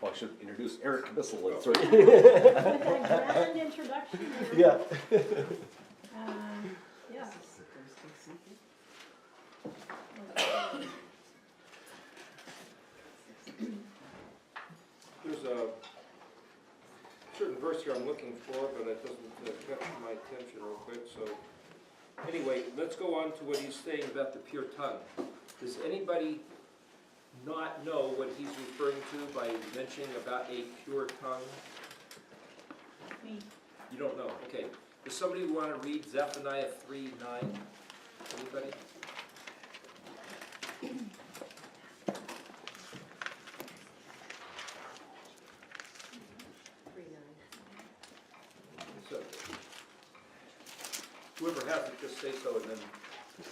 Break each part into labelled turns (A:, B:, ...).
A: Well, I should introduce Eric Bissell. That's
B: With
A: right.
B: a grand introduction there.
A: Yeah.
B: Yeah.
C: There's a certain verse here I'm looking for, but it doesn't capture my attention real quick. So anyway, let's go on to what he's saying about the pure tongue. Does anybody not know what he's referring to by mentioning about a pure tongue?
B: Me.
C: You don't know? Okay. Does somebody want to read Zephaniah 3:9? Anybody? So, whoever has it, just say so and then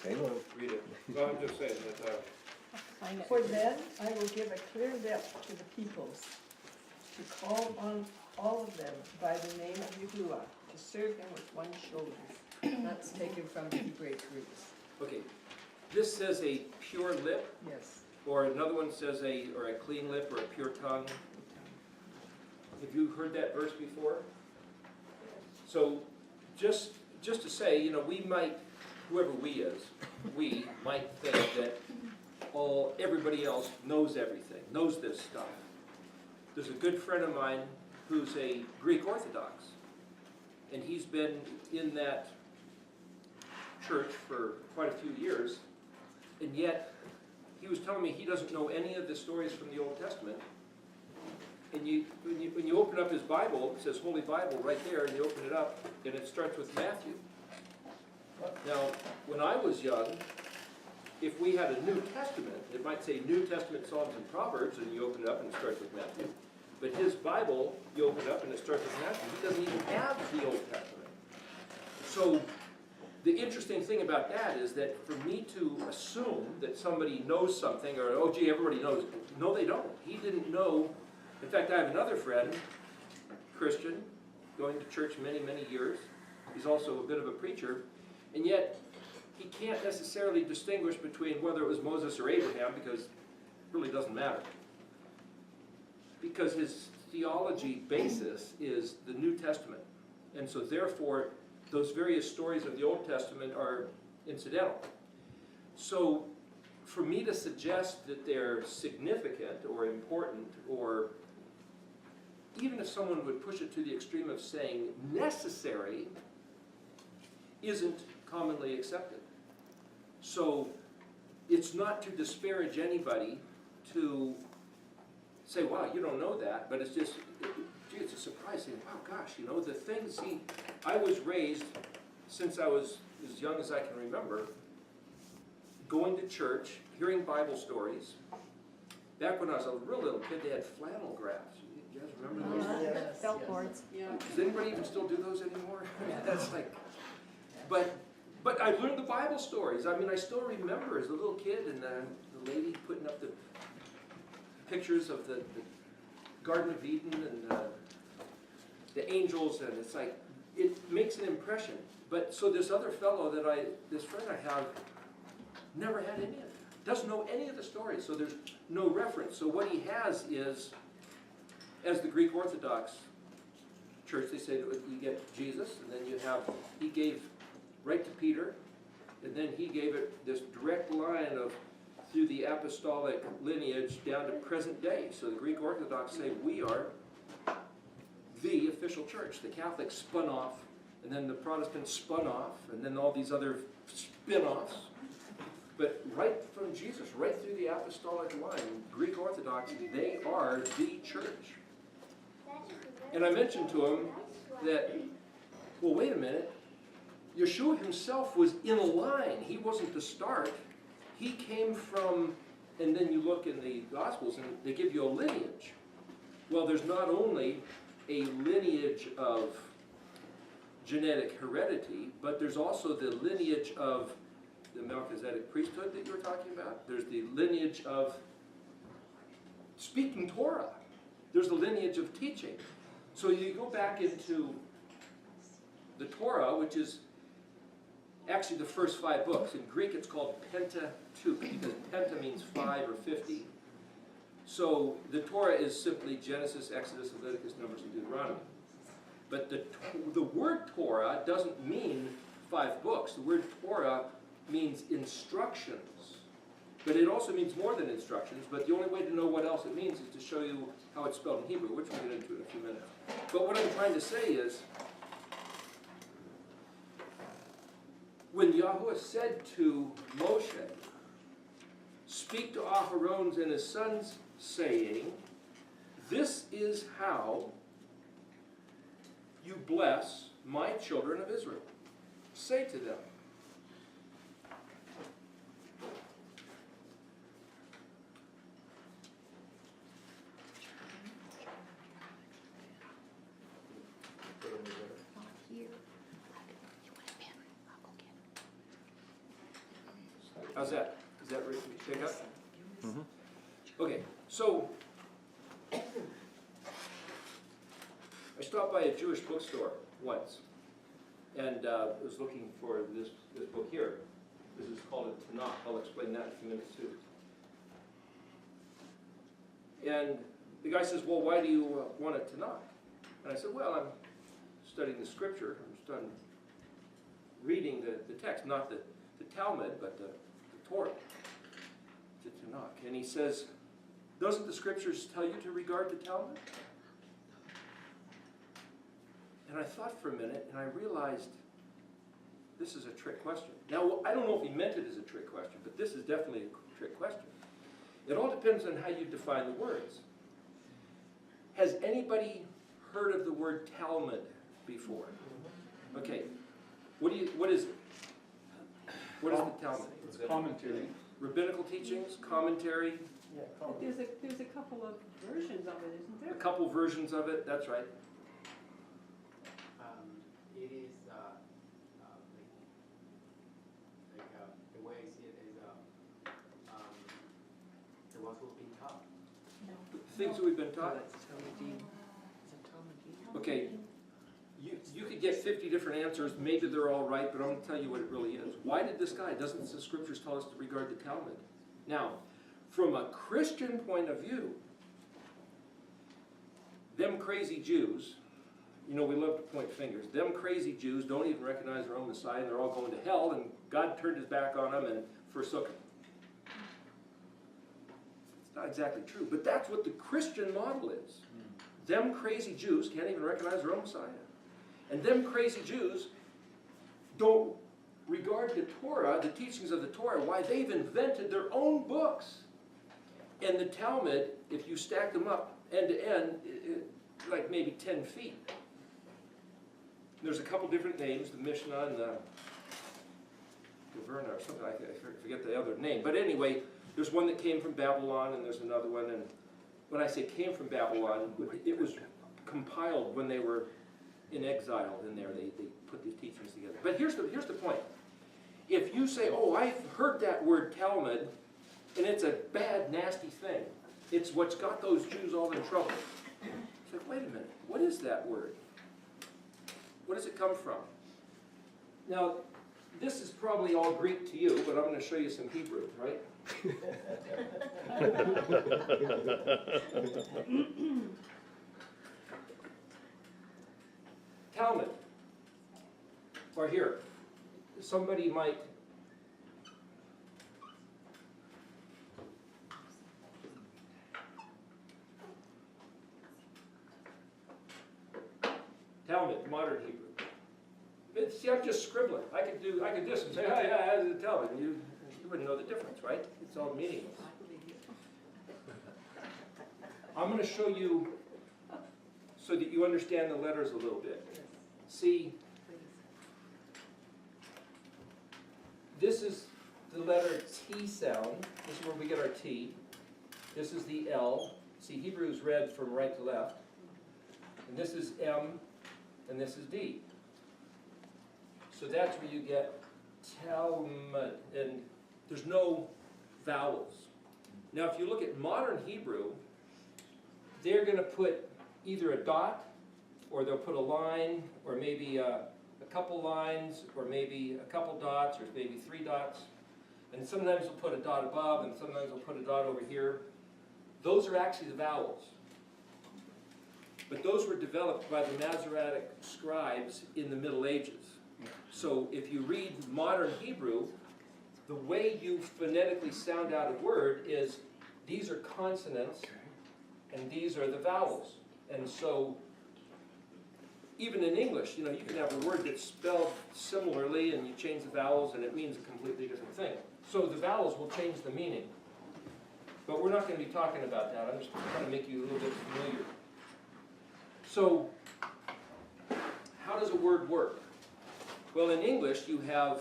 A: Same one.
C: read it. No, I'm just saying that.
B: Find it.
D: For then I will give a clear lip to the peoples, to call on all of them by the name of Yahuwah, to serve him with one shoulder. That's taken from the Hebrew roots.
C: Okay. This says a pure lip,
D: Yes.
C: or another one says a clean lip or a pure tongue. Have you heard that verse before? So just to say, you know, we might, whoever we might think that everybody else knows everything, knows this stuff. There's a good friend of mine who's a Greek Orthodox, and he's been in that church for quite a few years, and yet he was telling me he doesn't know any of the stories from the Old Testament. And when you open up his Bible, it says Holy Bible right there, and you open it up, and it starts with Matthew. Now, when I was young, if we had a New Testament, it might say New Testament, Psalms, and Proverbs, and you open it up and it starts with Matthew. But his Bible, you open it up and it starts with Matthew. He doesn't even have the Old Testament. So the interesting thing about that is that for me to assume that somebody knows something, or, oh gee, everybody knows, no they don't. He didn't know. In fact, I have another friend, Christian, going to church many, many years. He's also a bit of a preacher, and yet he can't necessarily distinguish between whether it was Moses or Abraham, because it really doesn't matter. Because his theology basis is the New Testament. And so therefore, those various stories of the Old Testament are incidental. So for me to suggest that they're significant or important, or even if someone would push it to the extreme of saying necessary, isn't commonly accepted. So it's not to disparage anybody to say, wow, you don't know that, but it's just, gee, it's a surprise saying, wow, gosh, you know, the things, I was raised since I was as young as I can remember, going to church, hearing Bible stories. Back when I was a real little kid, they had flannel graphs. You guys remember those?
D: Yes,
B: Felt
D: yes.
B: boards.
D: Yeah.
C: Does anybody even still do those anymore? I mean, that's like, but I learned the Bible stories. I mean, I still remember as a little kid, and the lady putting up the pictures of the Garden of Eden and the angels, and it's like, it makes an impression. But so this other fellow this friend I have, never had any of it. Doesn't know any of the stories, so there's no reference. So what he has is, as the Greek Orthodox Church, they say that you get Jesus, and then you have, he gave right to Peter, and then he gave it this direct line of through the apostolic lineage down to present day. So the Greek Orthodox say we are the official church. The Catholics spun off, and then the Protestants spun off, and then all these other spin-offs. But right from Jesus, right through the apostolic line, Greek Orthodox, they are the church. And I mentioned to him that, well, wait a minute, Yeshua himself was in a line. He wasn't the start. He came from, and then you look in the Gospels and they give you a lineage. Well, there's not only a lineage of genetic heredity, but there's also the lineage of the Melchizedek priesthood that you were talking about. There's the lineage of speaking Torah. There's the lineage of teaching. So you go back into the Torah, which is actually the first 5 books. In Greek it's called Pentateuch, because penta means 5 or 50. So the Torah is simply Genesis, Exodus, Leviticus, Numbers, and Deuteronomy. But the word Torah doesn't mean 5 books. The word Torah means instructions. But it also means more than instructions, but the only way to know what else it means is to show you how it's spelled in Hebrew, which we'll get into in a few minutes. But what I'm trying to say is, when Yahweh said to Moshe, speak to Aharon and his sons, saying, this is how you bless my children of Israel. Say to them. How's that? Is that ready to pick up?
A: Mm-hmm.
C: Okay, so I stopped by a Jewish bookstore once and was looking for this book here. This is called a Tanakh. I'll explain that in a few minutes too. And the guy says, well, why do you want a Tanakh? And I said, well, I'm studying the scripture. I'm done reading the text, not the Talmud, but the Torah, the Tanakh. And he says, doesn't the scriptures tell you to regard the Talmud? And I thought for a minute, and I realized this is a trick question. Now, I don't know if he meant it as a trick question, but this is definitely a trick question. It all depends on how you define the words. Has anybody heard of the word Talmud before? Okay, what is it? What is the Talmud?
E: It's commentary.
C: Rabbinical teachings, commentary,
B: But there's a couple of versions of it, isn't
C: a
B: there?
C: couple versions of it, that's right.
F: It is the way I see it is the ones who've been taught.
C: The things that we've been taught. Okay, you could get 50 different answers, maybe they're all right, but I'm going to tell you what it really is. Why did this guy, doesn't the scriptures tell us to regard the Talmud? Now, from a Christian point of view, them crazy Jews, you know, we love to point fingers, them crazy Jews don't even recognize their own Messiah, and they're all going to hell, and God turned his back on them and forsook him. It's not exactly true, but that's what the Christian model is. Them crazy Jews can't even recognize their own Messiah. And them crazy Jews don't regard the Torah, the teachings of the Torah, why they've invented their own books. And the Talmud, if you stack them up end to end, like maybe 10 feet. There's a couple different names, the Mishnah and the Gaverna or something, I forget the other name. But anyway, there's one that came from Babylon and there's another one. And when I say came from Babylon, it was compiled when they were in exile in there. They put these teachings together. But here's the point. If you say, oh, I've heard that word Talmud, and it's a bad, nasty thing. It's what's got those Jews all in trouble. It's like, wait a minute, what is that word? What does it come from? Now, this is probably all Greek to you, but I'm going to show you some Hebrew, right? Talmud, or here, somebody might Talmud, modern Hebrew. See, I'm just scribbling. I could do this and say, oh yeah, that's the Talmud. You wouldn't know the difference, right? It's all meaningless. I'm going to show you so that you understand the letters a little bit. See, this is the letter T sound. This is where we get our T. This is the L. See, Hebrew is read from right to left. And this is M, and this is D. So that's where you get Talmud, and there's no vowels. Now if you look at modern Hebrew, they're going to put either a dot, or they'll put a line, or maybe a couple lines, or maybe a couple dots, or maybe 3 dots. And sometimes they'll put a dot above, and sometimes they'll put a dot over here. those are actually the vowels. But those were developed by the Masoretic scribes in the Middle Ages. So if you read modern Hebrew, the way you phonetically sound out a word is these are consonants and these are the vowels. And so even in English, you know, you can have a word that's spelled similarly and you change the vowels and it means a completely different thing. So the vowels will change the meaning. But we're not going to be talking about that. I'm just trying to make you a little bit familiar. So how does a word work? Well, in English, you have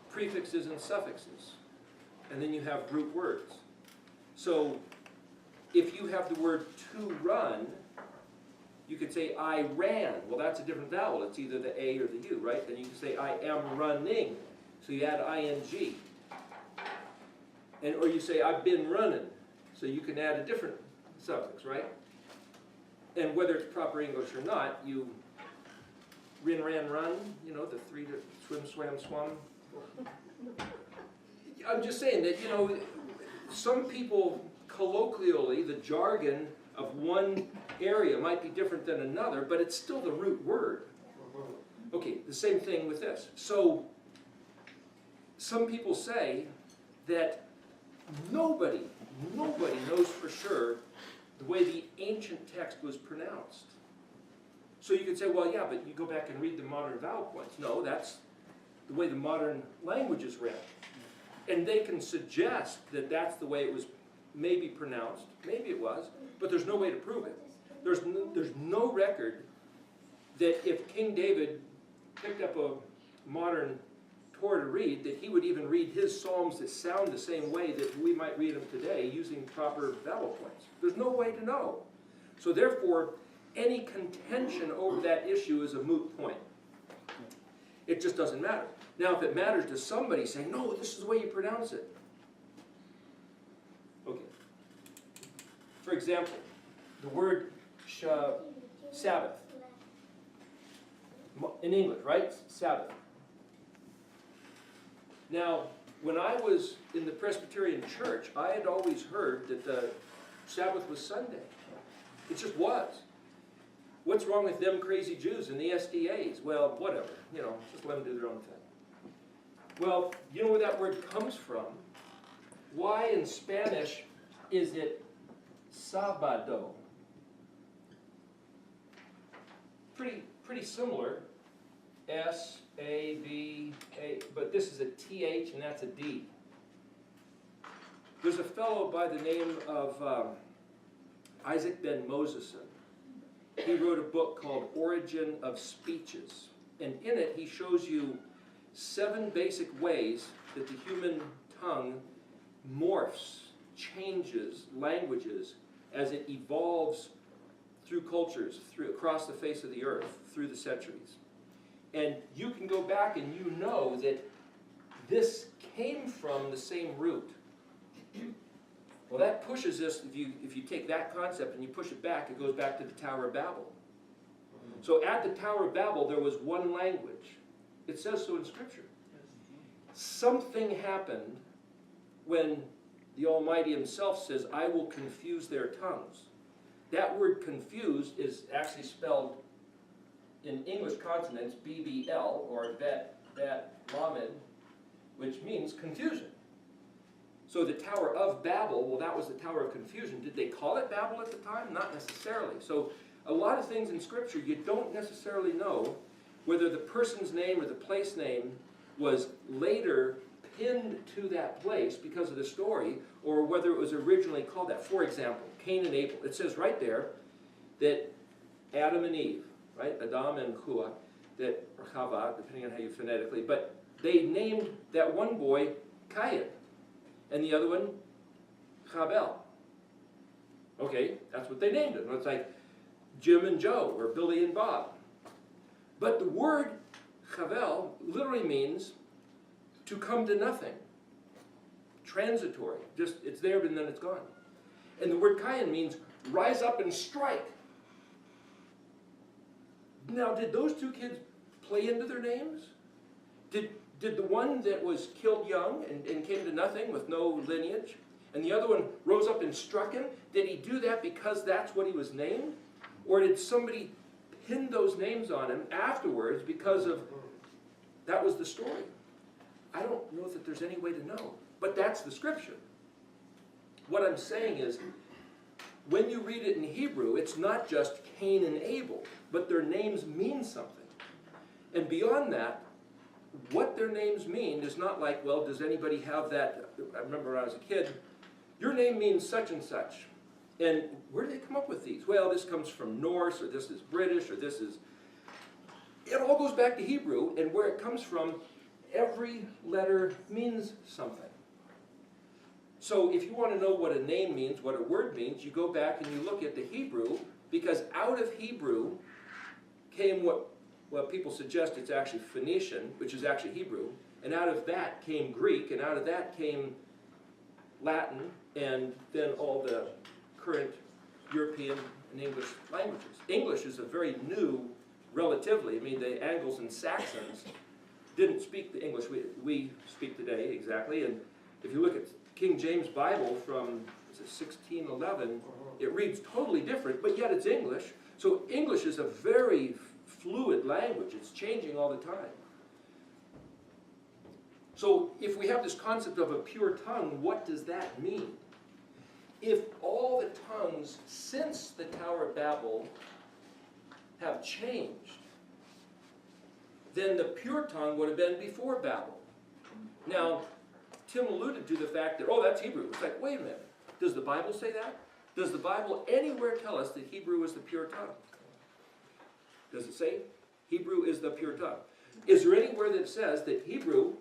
C: prefixes and suffixes, and then you have group words. So if you have the word to run, you could say, I ran. Well, that's a different vowel. It's either the A or the U, right? Then you can say, I am running. So you add ing. Or you say, I've been running. So you can add a different suffix, right? And whether it's proper English or not, you rin, ran, run, you know, the three to swim, swam, swum. I'm just saying that, you know, some people colloquially, the jargon of one area might be different than another, but it's still the root word. Okay, the same thing with this. So some people say that nobody knows for sure the way the ancient text was pronounced. So you could say, well, yeah, but you go back and read the modern vowel points. No, that's the way the modern language is read. And they can suggest that that's the way it was maybe pronounced. Maybe it was, but there's no way to prove it. There's no record that if King David picked up a modern Torah to read, that he would even read his Psalms that sound the same way that we might read them today using proper vowel points. There's no way to know. So therefore, any contention over that issue is a moot point. It just doesn't matter. Now, if it matters to somebody saying, no, this is the way you pronounce it. Okay. For example, the word Sabbath. In English, right? Sabbath. Now, when I was in the Presbyterian church, I had always heard that the Sabbath was Sunday. It just was. What's wrong with them crazy Jews and the SDAs? Well, whatever. You know, just let them do their own thing. Well, you know where that word comes from? Why in Spanish is it sábado? Pretty similar. S-A-B-A, but this is a T-H and that's a D. There's a fellow by the name of Isaac Ben Moseson. He wrote a book called Origin of Speeches. And in it, he shows you 7 basic ways that the human tongue morphs, changes languages as it evolves through cultures, across the face of the earth, through the centuries. And you can go back and you know that this came from the same root. Well, that pushes this, if you take that concept and you push it back, it goes back to the Tower of Babel. So at the Tower of Babel, there was one language. It says so in Scripture. Something happened when the Almighty Himself says, I will confuse their tongues. That word confused is actually spelled in English consonants, BBL, or bet, lamed, which means confusion. So the Tower of Babel, well, that was the Tower of Confusion. Did they call it Babel at the time? Not necessarily. So a lot of things in Scripture, you don't necessarily know whether the person's name or the place name was later pinned to that place because of the story, or whether it was originally called that. For example, Cain and Abel. It says right there that Adam and Eve, right, Adam and Chua, that, or Chava, depending on how you phonetically, but they named that one boy Cain, and the other one Chabel. Okay, that's what they named him. It's like Jim and Joe, or Billy and Bob. But the word Chavel literally means to come to nothing. Transitory. Just, it's there and then it's gone. And the word Cain means rise up and strike. Now, did those two kids play into their names? Did the one that was killed young and came to nothing with no lineage, and the other one rose up and struck him? Did he do that because that's what he was named? Or did somebody pin those names on him afterwards because of that was the story? I don't know that there's any way to know, but that's the scripture. What I'm saying is, when you read it in Hebrew, it's not just Cain and Abel, but their names mean something. And beyond that, what their names mean is not like, well, does anybody have that? I remember when I was a kid, your name means such and such. And where do they come up with these? Well, this comes from Norse, or this is British, or this is... It all goes back to Hebrew, and where it comes from, every letter means something. So if you want to know what a name means, what a word means, you go back and you look at the Hebrew, because out of Hebrew came what people suggest it's actually Phoenician, which is actually Hebrew, and out of that came Greek, and out of that came Latin, and then all the current European and English languages. English is a very new, relatively, I mean the Angles and Saxons didn't speak the English we speak today exactly, and if you look at King James Bible from 1611, it reads totally different, but yet it's English. So English is a very fluid language. It's changing all the time. So if we have this concept of a pure tongue, what does that mean? If all the tongues since the Tower of Babel have changed, then the pure tongue would have been before Babel. Now, Tim alluded to the fact that, oh, that's Hebrew. It's like, wait a minute. Does the Bible say that? Does the Bible anywhere tell us that Hebrew is the pure tongue? Does it say Hebrew is the pure tongue? Is there anywhere that says that Hebrew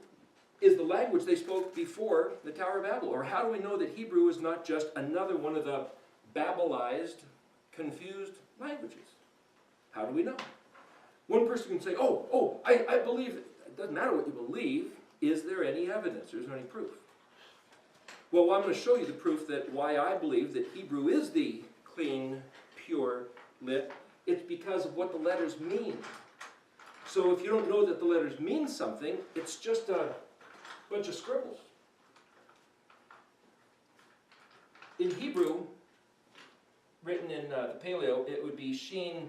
C: is the language they spoke before the Tower of Babel? Or how do we know that Hebrew is not just another one of the Babelized, confused languages? How do we know? One person can say, I believe it. It doesn't matter what you believe. Is there any evidence? Is there any proof? Well, I'm going to show you the proof that why I believe that Hebrew is the clean, pure, lit. It's because of what the letters mean. So if you don't know that the letters mean something, it's just a bunch of scribbles. In Hebrew, written in the Paleo, it would be Shin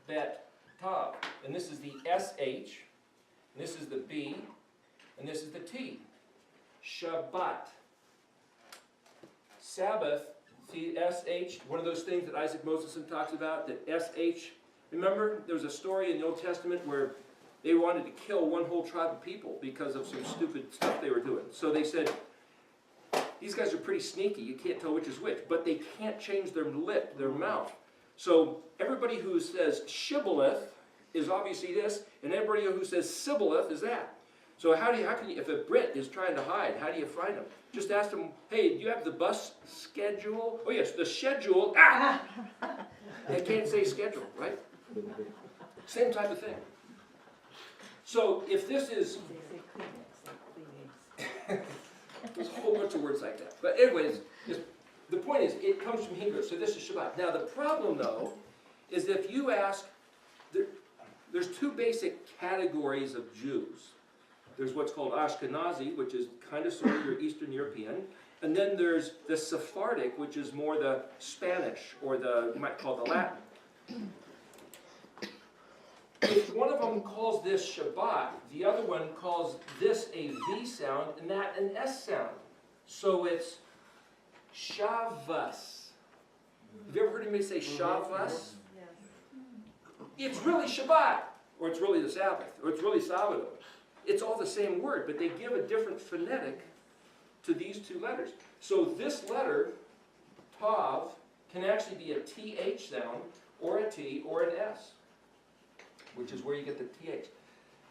C: Bet Tav. And this is the SH, and this is the B, and this is the T. Shabbat. Sabbath, see SH, one of those things that Isaac Moseson talks about, that SH. Remember, there was a story in the Old Testament where they wanted to kill one whole tribe of people because of some stupid stuff they were doing. So they said, these guys are pretty sneaky, you can't tell which is which, but they can't change their lip, their mouth. So everybody who says shibboleth is obviously this, and everybody who says sibboleth is that. So how can you, if a Brit is trying to hide, how do you find them? Just ask them, hey, do you have the bus schedule? Oh yes, the schedule. Ah! They can't say schedule, right? Same type of thing. So if this is... There's a whole bunch of words like that. But anyways, the point is, it comes from Hebrew, so this is Shabbat. Now the problem, though, is if you ask... There's two basic categories of Jews. There's what's called Ashkenazi, which is kind of sort of your Eastern European. And then there's the Sephardic, which is more the Spanish, or the, you might call the Latin. If one of them calls this Shabbat, the other one calls this a V sound, and that an S sound. So it's Shavuos. Have you ever heard anybody say Shavuos? It's really Shabbat, or it's really the Sabbath, or it's really Sabbath. It's all the same word, but they give a different phonetic to these two letters. So this letter, Tav, can actually be a TH sound, or a T, or an S, which is where you get the TH.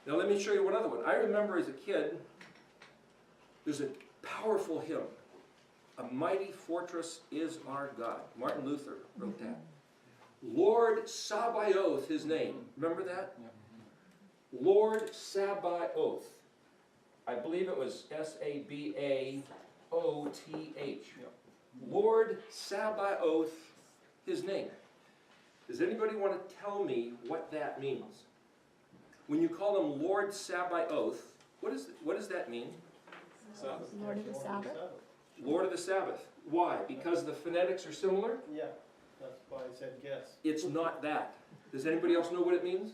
C: Now let me show you one other one. I remember as a kid, there's a powerful hymn, "A Mighty Fortress is Our God." Martin Luther wrote that. Lord Sabaoth, his name. Remember that? Lord Sabaoth. I believe it was Sabaoth. Lord Sabaoth, his name. Does anybody want to tell me what that means? When you call him Lord Sabaoth, what does that mean?
E: Lord of the Sabbath?
C: Lord of the Sabbath. Why? Because the phonetics are similar?
E: Yeah, that's why I said guess.
C: It's not that. Does anybody else know what it means?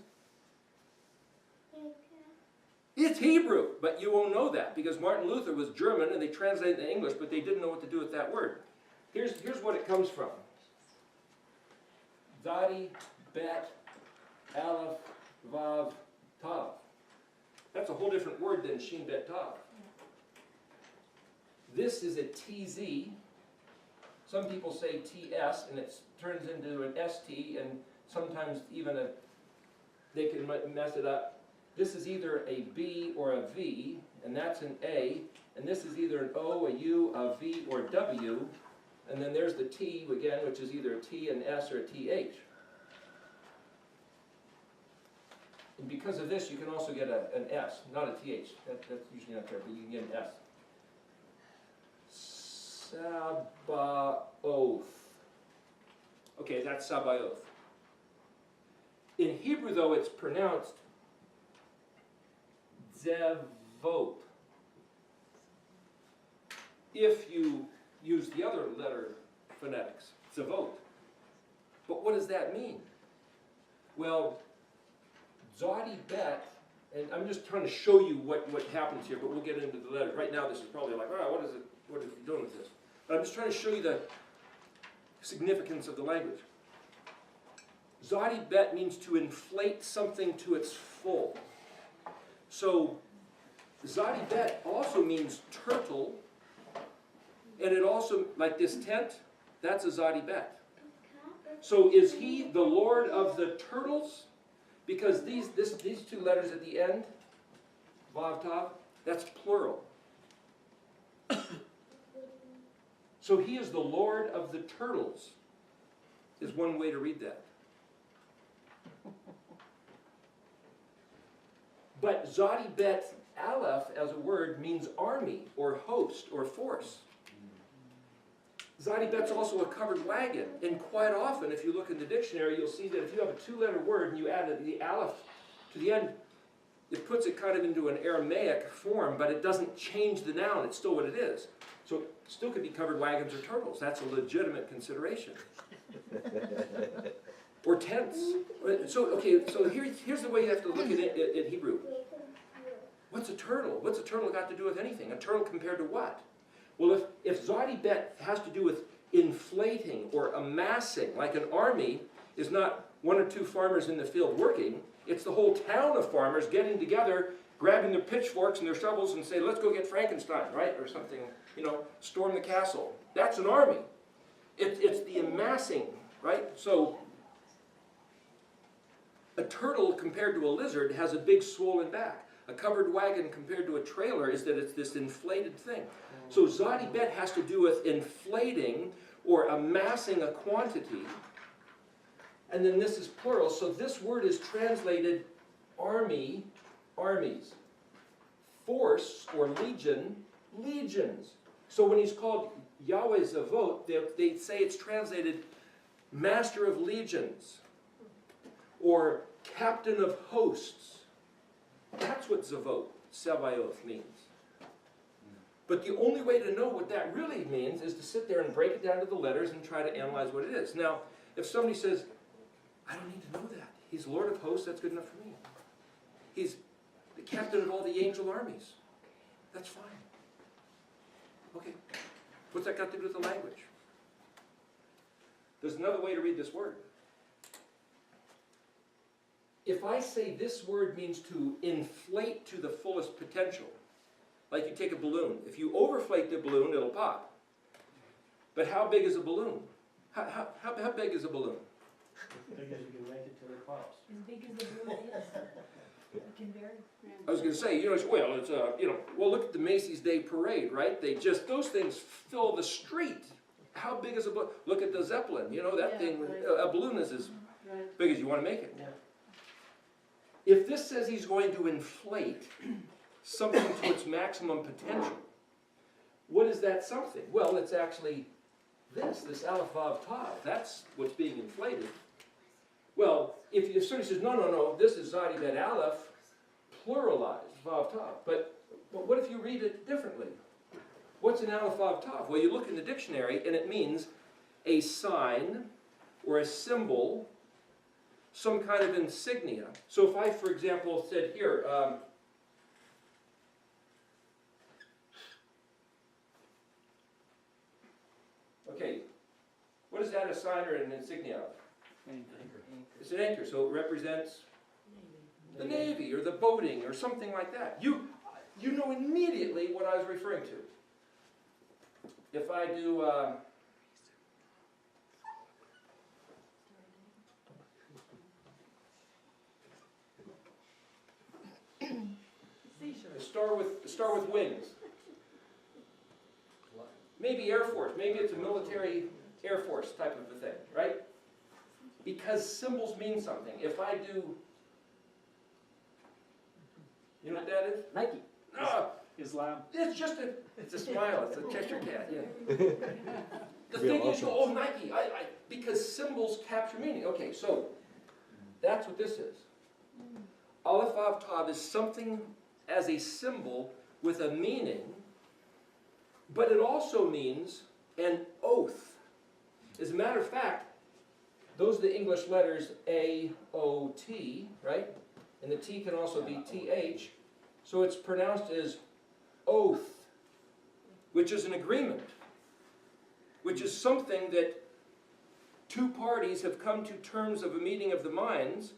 C: It's Hebrew, but you won't know that because Martin Luther was German and they translated it in English, but they didn't know what to do with that word. Here's what it comes from. Zadi, Bet, Aleph, Vav, Tav. That's a whole different word than Shin, Bet, Tav. This is a TZ. Some people say TS, and it turns into an ST, and sometimes even they can mess it up. This is either a B or a V, and that's an A, and this is either an O, a U, a V, or W, and then there's the T again, which is either a T, an S, or a TH. And because of this, you can also get an S, not a TH. That's usually not there, but you can get an S. Sabaoth. Okay, that's Sabaoth. In Hebrew, though, it's pronounced Zevot. If you use the other letter phonetics, Zevot. But what does that mean? Well, Zodi Bet, and I'm just trying to show you what happens here, but we'll get into the letter. Right now, this is probably like, oh, what is he doing with this? But I'm just trying to show you the significance of the language. Zodi Bet means to inflate something to its full. So, Zodi Bet also means turtle, and it also, like this tent, that's a Zodi Bet. So is he the Lord of the turtles? Because these two letters at the end, Vav Tav, that's plural. So he is the Lord of the turtles, is one way to read that. But Zodi Bet Aleph as a word means army or host or force. Zodi Bet's also a covered wagon, and quite often if you look in the dictionary you'll see that if you have a two-letter word and you add the Aleph to the end, it puts it kind of into an Aramaic form, but it doesn't change the noun, it's still what it is. So it still could be covered wagons or turtles, that's a legitimate consideration. Or tents. So, okay, so here's the way you have to look at it in Hebrew. What's a turtle? What's a turtle got to do with anything? A turtle compared to what? Well, if Zodi Bet has to do with inflating or amassing, like an army is not one or two farmers in the field working, it's the whole town of farmers getting together, grabbing their pitchforks and their shovels and say, let's go get Frankenstein, right? Or something, storm the castle. That's an army. It's the amassing, right? So, a turtle compared to a lizard has a big swollen back. A covered wagon compared to a trailer is that it's this inflated thing. So Zodi Bet has to do with inflating or amassing a quantity. And then this is plural, so this word is translated army, armies. Force or legion, legions. So when he's called Yahweh Zavot, they say it's translated master of legions or captain of hosts. That's what Zavot, Sabaoth, means. But the only way to know what that really means is to sit there and break it down to the letters and try to analyze what it is. Now, if somebody says, I don't need to know that. He's Lord of hosts, that's good enough for me. He's the captain of all the angel armies. That's fine. Okay, what's that got to do with the language? There's another way to read this word. If I say this word means to inflate to the fullest potential, like you take a balloon. If you overflate the balloon, it'll pop. But how big is a balloon? How big is a balloon?
E: As big as you can make it till it pops.
B: As big as the balloon is. It can vary.
C: I was going to say, well, look at the Macy's Day Parade, right? Those things fill the street. How big is a balloon? Look at the Zeppelin, that thing, a balloon is as big as you want to make it.
E: Yeah.
C: If this says he's going to inflate something to its maximum potential, what is that something? Well, it's actually this Aleph Vav Tav. That's what's being inflated. Well, if somebody says, no, this is Zodi Bet Aleph, pluralized, Vav Tav. But what if you read it differently? What's an Aleph Vav Tav? Well, you look in the dictionary and it means a sign or a symbol, some kind of insignia. So if I, for example, said here, okay, what is that a sign or an insignia of? It's an anchor, so it represents the Navy or the boating or something like that. You know immediately what I was referring to. If I do, a star with wings. Maybe Air Force, maybe it's a military Air Force type of a thing, right? Because symbols mean something. If I do, you know what that is?
G: Nike.
C: No,
G: Islam.
C: it's a smile, it's a Cheshire cat, yeah. The thing is, oh, Nike, because symbols capture meaning. Okay, so that's what this is. Aleph Vav Tav is something as a symbol with a meaning, but it also means an oath. As a matter of fact, those are the English letters A-O-T, right? And the T can also be T-H. So it's pronounced as oath, which is an agreement, which is something that two parties have come to terms of a meeting of the minds.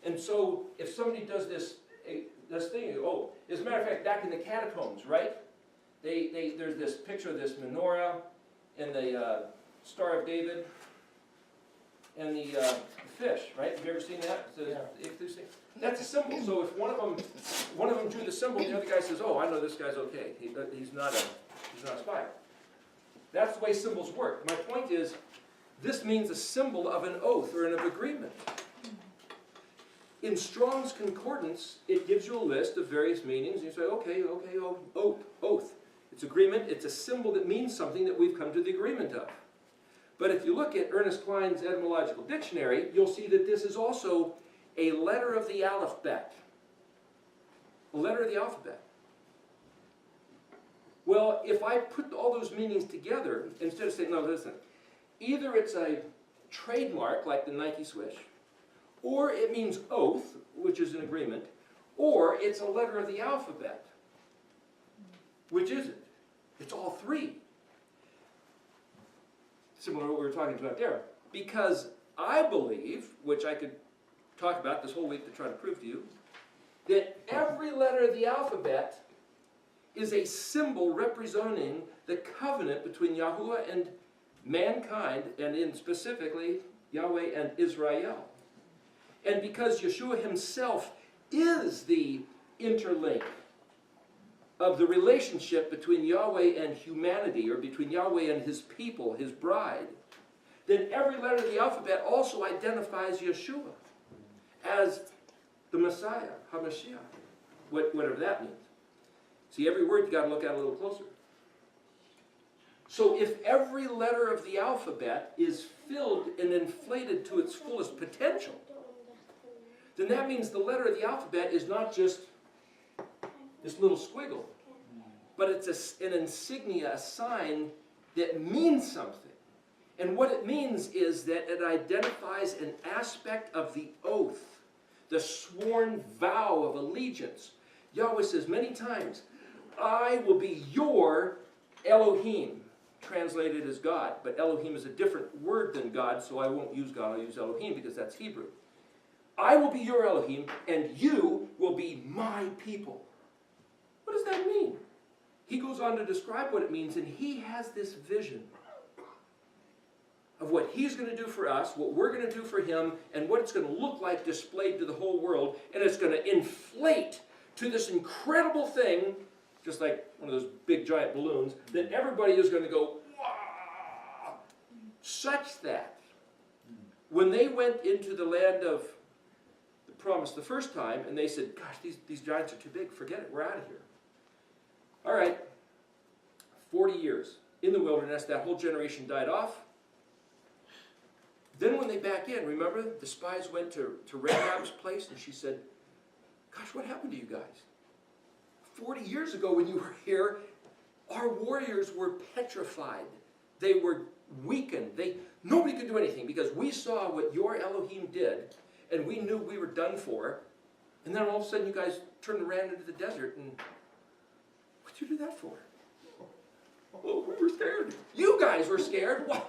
C: And so if somebody does this thing, oh, as a matter of fact, back in the catacombs, right? There's this picture of this menorah and the Star of David and the fish, right? Have you ever seen that? That's a symbol. So if one of them drew the symbol, the other guy says, "Oh, I know this guy's okay. He's not a spy." That's the way symbols work. My point is, this means a symbol of an oath or an agreement. In Strong's Concordance, it gives you a list of various meanings, and you say, okay, oath. It's agreement, it's a symbol that means something that we've come to the agreement of. But if you look at Ernest Cline's Etymological Dictionary, you'll see that this is also a letter of the alphabet. A letter of the alphabet. Well, if I put all those meanings together, instead of saying, no, listen, either it's a trademark, like the Nike swish, or it means oath, which is an agreement, or it's a letter of the alphabet. Which is it? It's all three. Similar to what we were talking about there. Because I believe, which I could talk about this whole week to try to prove to you, that every letter of the alphabet is a symbol representing the covenant between Yahuwah and mankind, and in specifically Yahweh and Israel. And because Yeshua himself is the interlink of the relationship between Yahweh and humanity, or between Yahweh and his people, his bride, then every letter of the alphabet also identifies Yeshua as the Messiah, HaMashiach, whatever that means. See, every word you got to look at a little closer. So if every letter of the alphabet is filled and inflated to its fullest potential, then that means the letter of the alphabet is not just this little squiggle, but it's an insignia, a sign that means something. And what it means is that it identifies an aspect of the oath, the sworn vow of allegiance. Yahweh says many times, I will be your Elohim, translated as God. But Elohim is a different word than God, so I won't use God, I'll use Elohim because that's Hebrew. I will be your Elohim, and you will be my people. What does that mean? He goes on to describe what it means, and he has this vision of what he's going to do for us, what we're going to do for him, and what it's going to look like displayed to the whole world, and it's going to inflate to this incredible thing, just like one of those big giant balloons, that everybody is going to go, wow, such that when they went into the land of the promise the first time, and they said, gosh, these giants are too big, forget it, we're out of here. All right, 40 years in the wilderness, that whole generation died off. Then when they back in, remember, the spies went to Rahab's place, and she said, gosh, what happened to you guys? 40 years ago when you were here, our warriors were petrified. They were weakened. Nobody could do anything because we saw what your Elohim did, and we knew we were done for. And then all of a sudden you guys turned and ran into the desert, and what'd you do that for? Oh, we were scared. You guys were scared. What?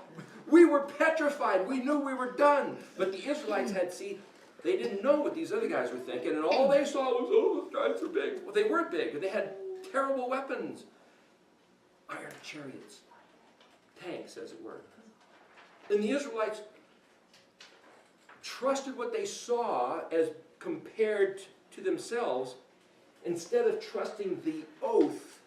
C: We were petrified. We knew we were done. But the Israelites they didn't know what these other guys were thinking, and all they saw was, oh, those guys are big. Well, they weren't big, but they had terrible weapons. Iron chariots. Tanks, as it were. And the Israelites trusted what they saw as compared to themselves, instead of trusting the oath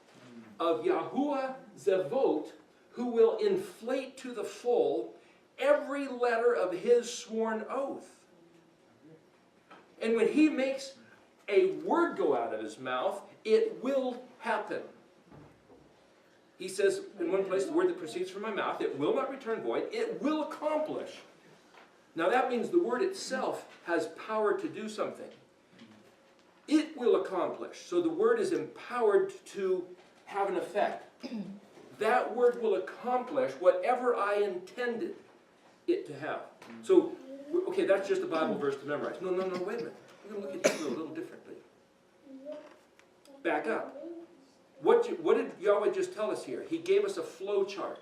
C: of Yahuwah Zevot, who will inflate to the full every letter of his sworn oath. And when he makes a word go out of his mouth, it will happen. He says in one place, the word that proceeds from my mouth, it will not return void, it will accomplish. Now that means the word itself has power to do something. It will accomplish. So the word is empowered to have an effect. That word will accomplish whatever I intended it to have. So, okay, that's just a Bible verse to memorize. No, wait a minute. We're going to look at Hebrew a little differently. Back up. What did Yahweh just tell us here? He gave us a flow chart.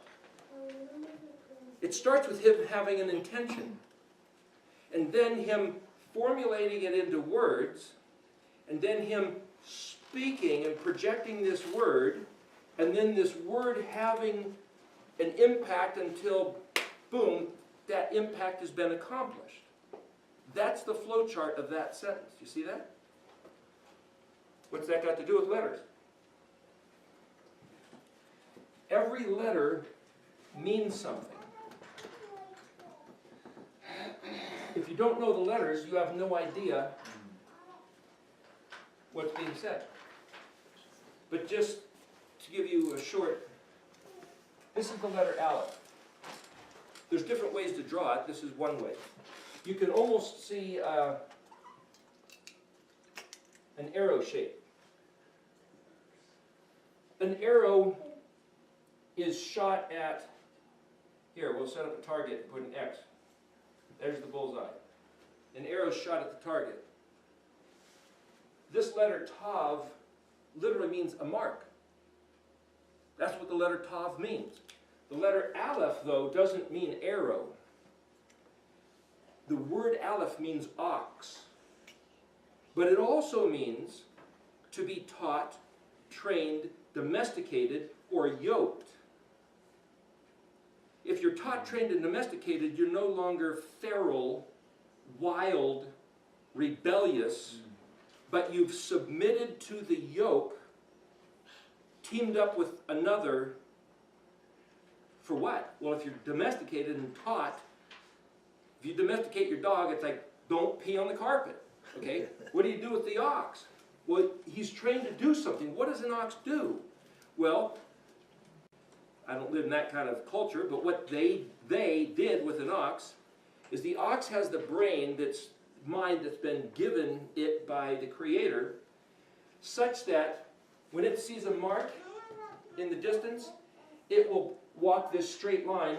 C: It starts with him having an intention, and then him formulating it into words, and then him speaking and projecting this word, and then this word having an impact until, boom, that impact has been accomplished. That's the flow chart of that sentence. You see that? What's that got to do with letters? Every letter means something. If you don't know the letters, you have no idea what's being said. But just to give you a short, this is the letter Aleph. There's different ways to draw it. This is one way. You can almost see an arrow shape. An arrow is shot at, here, we'll set up a target and put an X. There's the bullseye. An arrow shot at the target. This letter Tav literally means a mark. That's what the letter Tav means. The letter Aleph, though, doesn't mean arrow. The word Aleph means ox. But it also means to be taught, trained, domesticated, or yoked. If you're taught, trained, and domesticated, you're no longer feral, wild, rebellious, but you've submitted to the yoke, teamed up with another, for what? Well, if you're domesticated and taught, if you domesticate your dog, it's like, don't pee on the carpet, okay? What do you do with the ox? Well, he's trained to do something. What does an ox do? Well, I don't live in that kind of culture, but what they did with an ox is the ox has the brain mind that's been given it by the Creator, such that when it sees a mark in the distance, it will walk this straight line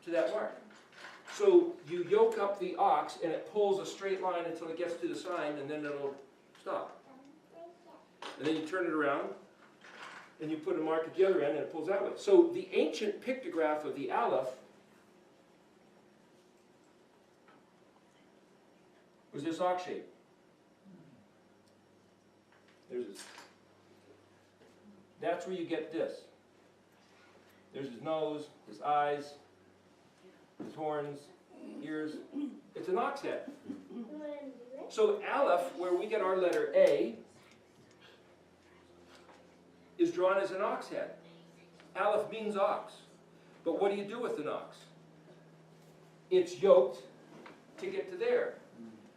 C: to that mark. So you yoke up the ox and it pulls a straight line until it gets to the sign, and then it'll stop. And then you turn it around and you put a mark at the other end and it pulls that way. So the ancient pictograph of the Aleph was this ox shape. There's his. That's where you get this. There's his nose, his eyes, his horns, ears. It's an ox head. So Aleph, where we get our letter A, is drawn as an ox head. Aleph means ox. But what do you do with an ox? It's yoked to get to there.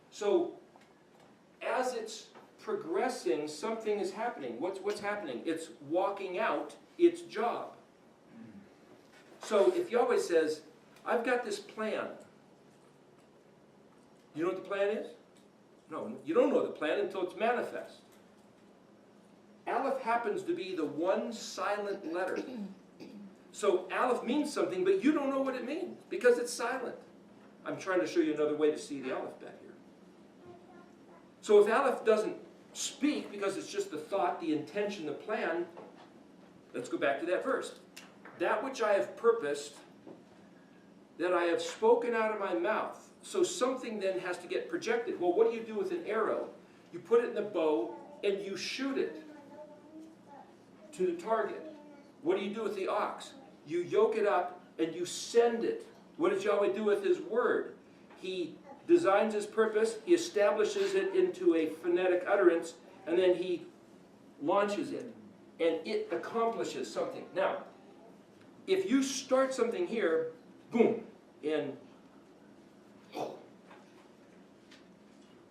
C: So as it's progressing, something is happening. What's happening? It's walking out its job. So if Yahweh says, I've got this plan. You know what the plan is? No, you don't know the plan until it's manifest. Aleph happens to be the one silent letter. So Aleph means something, but you don't know what it means because it's silent. I'm trying to show you another way to see the Aleph back here. So if Aleph doesn't speak because it's just the thought, the intention, the plan, let's go back to that verse. That which I have purposed, that I have spoken out of my mouth. So something then has to get projected. Well, what do you do with an arrow? You put it in the bow and you shoot it to the target. What do you do with the ox? You yoke it up and you send it. What does Yahweh do with His word? He designs His purpose, He establishes it into a phonetic utterance, and then He launches it. And it accomplishes something. Now, if you start something here, boom, and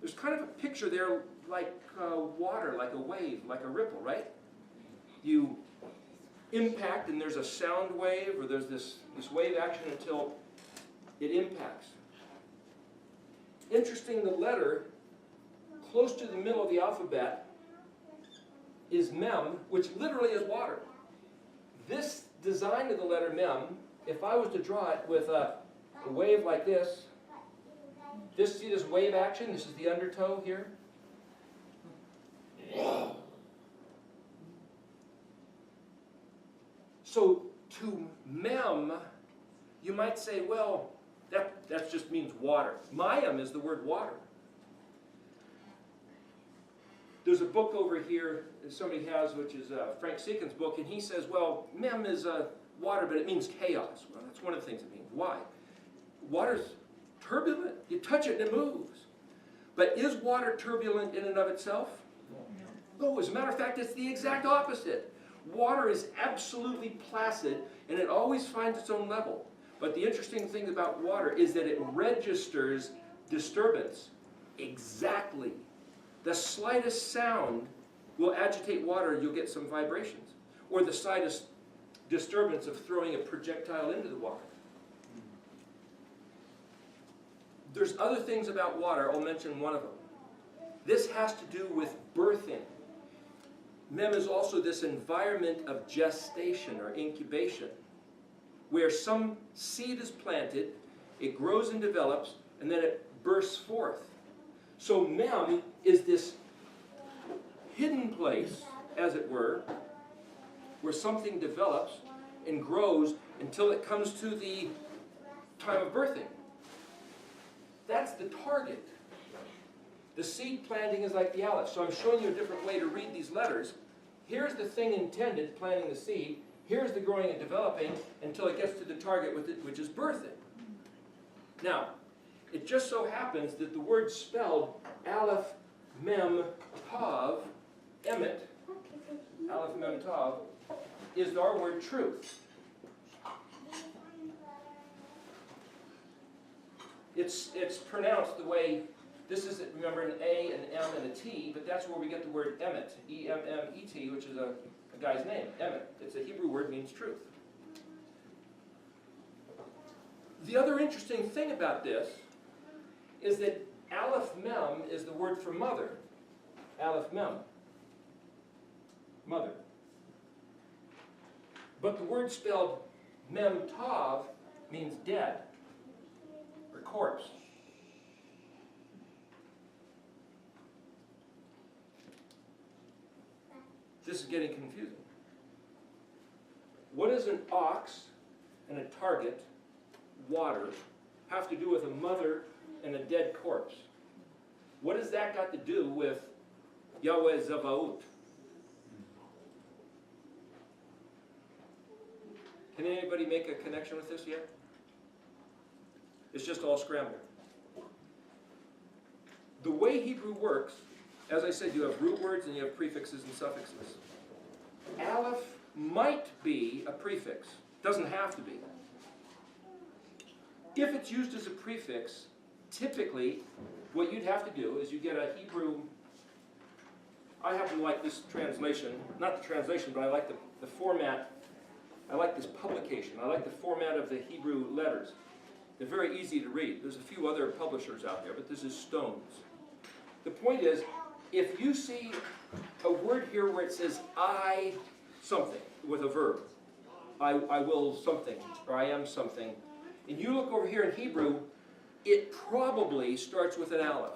C: there's kind of a picture there like water, like a wave, like a ripple, right? You impact and there's a sound wave, or there's this wave action until it impacts. Interesting, the letter close to the middle of the alphabet is mem, which literally is water. This design of the letter mem, if I was to draw it with a wave like this, see this wave action? This is the undertow here. So to mem, you might say, well, that just means water. Mayim is the word water. There's a book over here that somebody has, which is Frank Seekin's book, and he says, well, mem is water, but it means chaos. Well, that's one of the things it means. Why? Water's turbulent. You touch it and it moves. But is water turbulent in and of itself? No, as a matter of fact, it's the exact opposite. Water is absolutely placid, and it always finds its own level. But the interesting thing about water is that it registers disturbance exactly. The slightest sound will agitate water, and you'll get some vibrations. Or the slightest disturbance of throwing a projectile into the water. There's other things about water. I'll mention one of them. This has to do with birthing. Mem is also this environment of gestation or incubation, where some seed is planted, it grows and develops, and then it bursts forth. So mem is this hidden place, as it were, where something develops and grows until it comes to the time of birthing. That's the target. The seed planting is like the aleph. So I'm showing you a different way to read these letters. Here's the thing intended, planting the seed. Here's the growing and developing until it gets to the target with it, which is birthing. Now, it just so happens that the word spelled aleph, mem, tav, emet, aleph, mem, tav, is our word truth. It's pronounced the way, this is, remember, an A, an M, and a T, but that's where we get the word emet, E-M-M-E-T, which is a guy's name, emet. It's a Hebrew word, means truth. The other interesting thing about this is that aleph mem is the word for mother. Aleph mem. Mother. But the word spelled mem tav means dead or corpse. This is getting confusing. What does an ox and a target, water, have to do with a mother and a dead corpse? What has that got to do with Yahweh Zavaot? Can anybody make a connection with this yet? It's just all scrambled. The way Hebrew works, as I said, you have root words and you have prefixes and suffixes. Aleph might be a prefix. Doesn't have to be. If it's used as a prefix, typically what you'd have to do is you get a Hebrew. I happen to like this translation, not the translation, but I like the format. I like this publication. I like the format of the Hebrew letters. They're very easy to read. There's a few other publishers out there, but this is Stone's. The point is, if you see a word here where it says I something with a verb, I will something, or I am something, and you look over here in Hebrew, it probably starts with an aleph.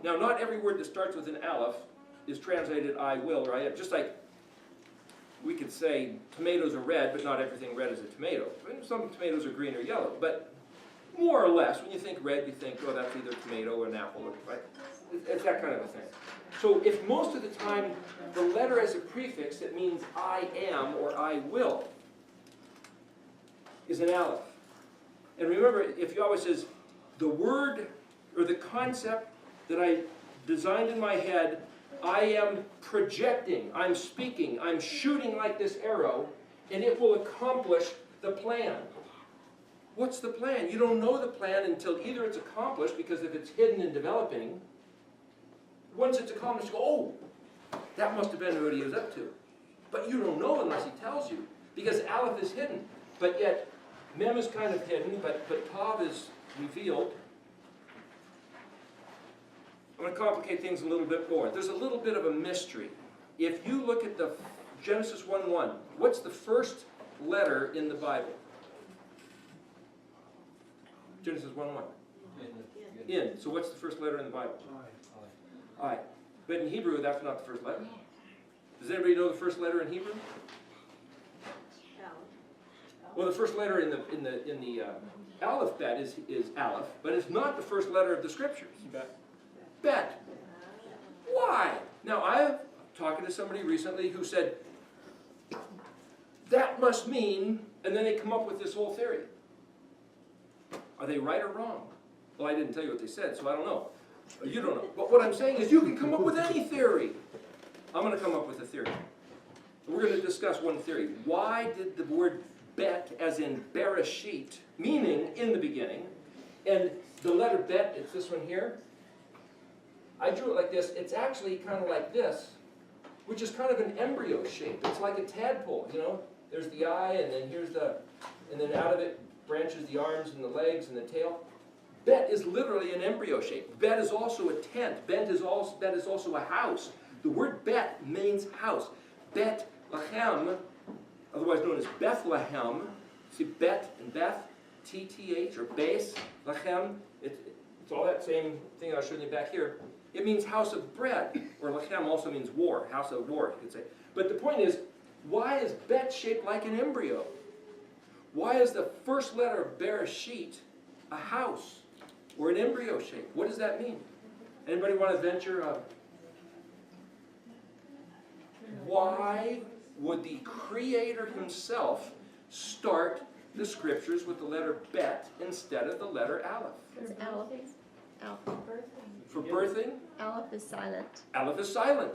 C: Now, not every word that starts with an aleph is translated I will or I am. Just like we could say tomatoes are red, but not everything red is a tomato. Some tomatoes are green or yellow, but more or less, when you think red, you think, oh, that's either a tomato or an apple, right? It's that kind of a thing. So if most of the time the letter as a prefix that means I am or I will is an aleph. And remember, if you always says the word or the concept that I designed in my head, I am projecting, I'm speaking, I'm shooting like this arrow, and it will accomplish the plan. What's the plan? You don't know the plan until either it's accomplished, because if it's hidden and developing, once it's accomplished, you go, oh, that must have been what he was up to. But you don't know unless he tells you, because Aleph is hidden. But yet, Mem is kind of hidden, but Tav is revealed. I'm going to complicate things a little bit more. There's a little bit of a mystery. If you look at the Genesis 1:1, what's the first letter in the Bible? Genesis 1:1. In. So what's the first letter in the Bible? I. But in Hebrew, that's not the first letter. Does anybody know the first letter in Hebrew? Well, the first letter in the alphabet is Aleph, but it's not the first letter of the Scriptures. Bet. Why? Now, I'm talking to somebody recently who said, that must mean, and then they come up with this whole theory. Are they right or wrong? Well, I didn't tell you what they said, so I don't know. You don't know. But what I'm saying is you can come up with any theory. I'm going to come up with a theory. We're going to discuss one theory. Why did the word bet, as in Bereshit, meaning in the beginning, and the letter bet, it's this one here, I drew it like this. It's actually kind of like this, which is kind of an embryo shape. It's like a tadpole, you know. There's the eye, and then here's and then out of it branches the arms and the legs and the tail. Bet is literally an embryo shape. Bet is also a tent. Bet is also a house. The word bet means house. Bet Lachem, otherwise known as Bethlehem. See, Bet and Beth, TTH, or Base, Lachem. It's all that same thing I was showing you back here. It means house of bread, or Lachem also means war, house of war, you could say. But the point is, why is Bet shaped like an embryo? Why is the first letter of Bereshit a house, or an embryo shape? What does that mean? Anybody want to venture up? Why would the Creator himself start the Scriptures with the letter Bet instead of the letter Aleph?
G: Because Aleph is
C: For birthing?
G: Aleph is silent.
C: Aleph is silent.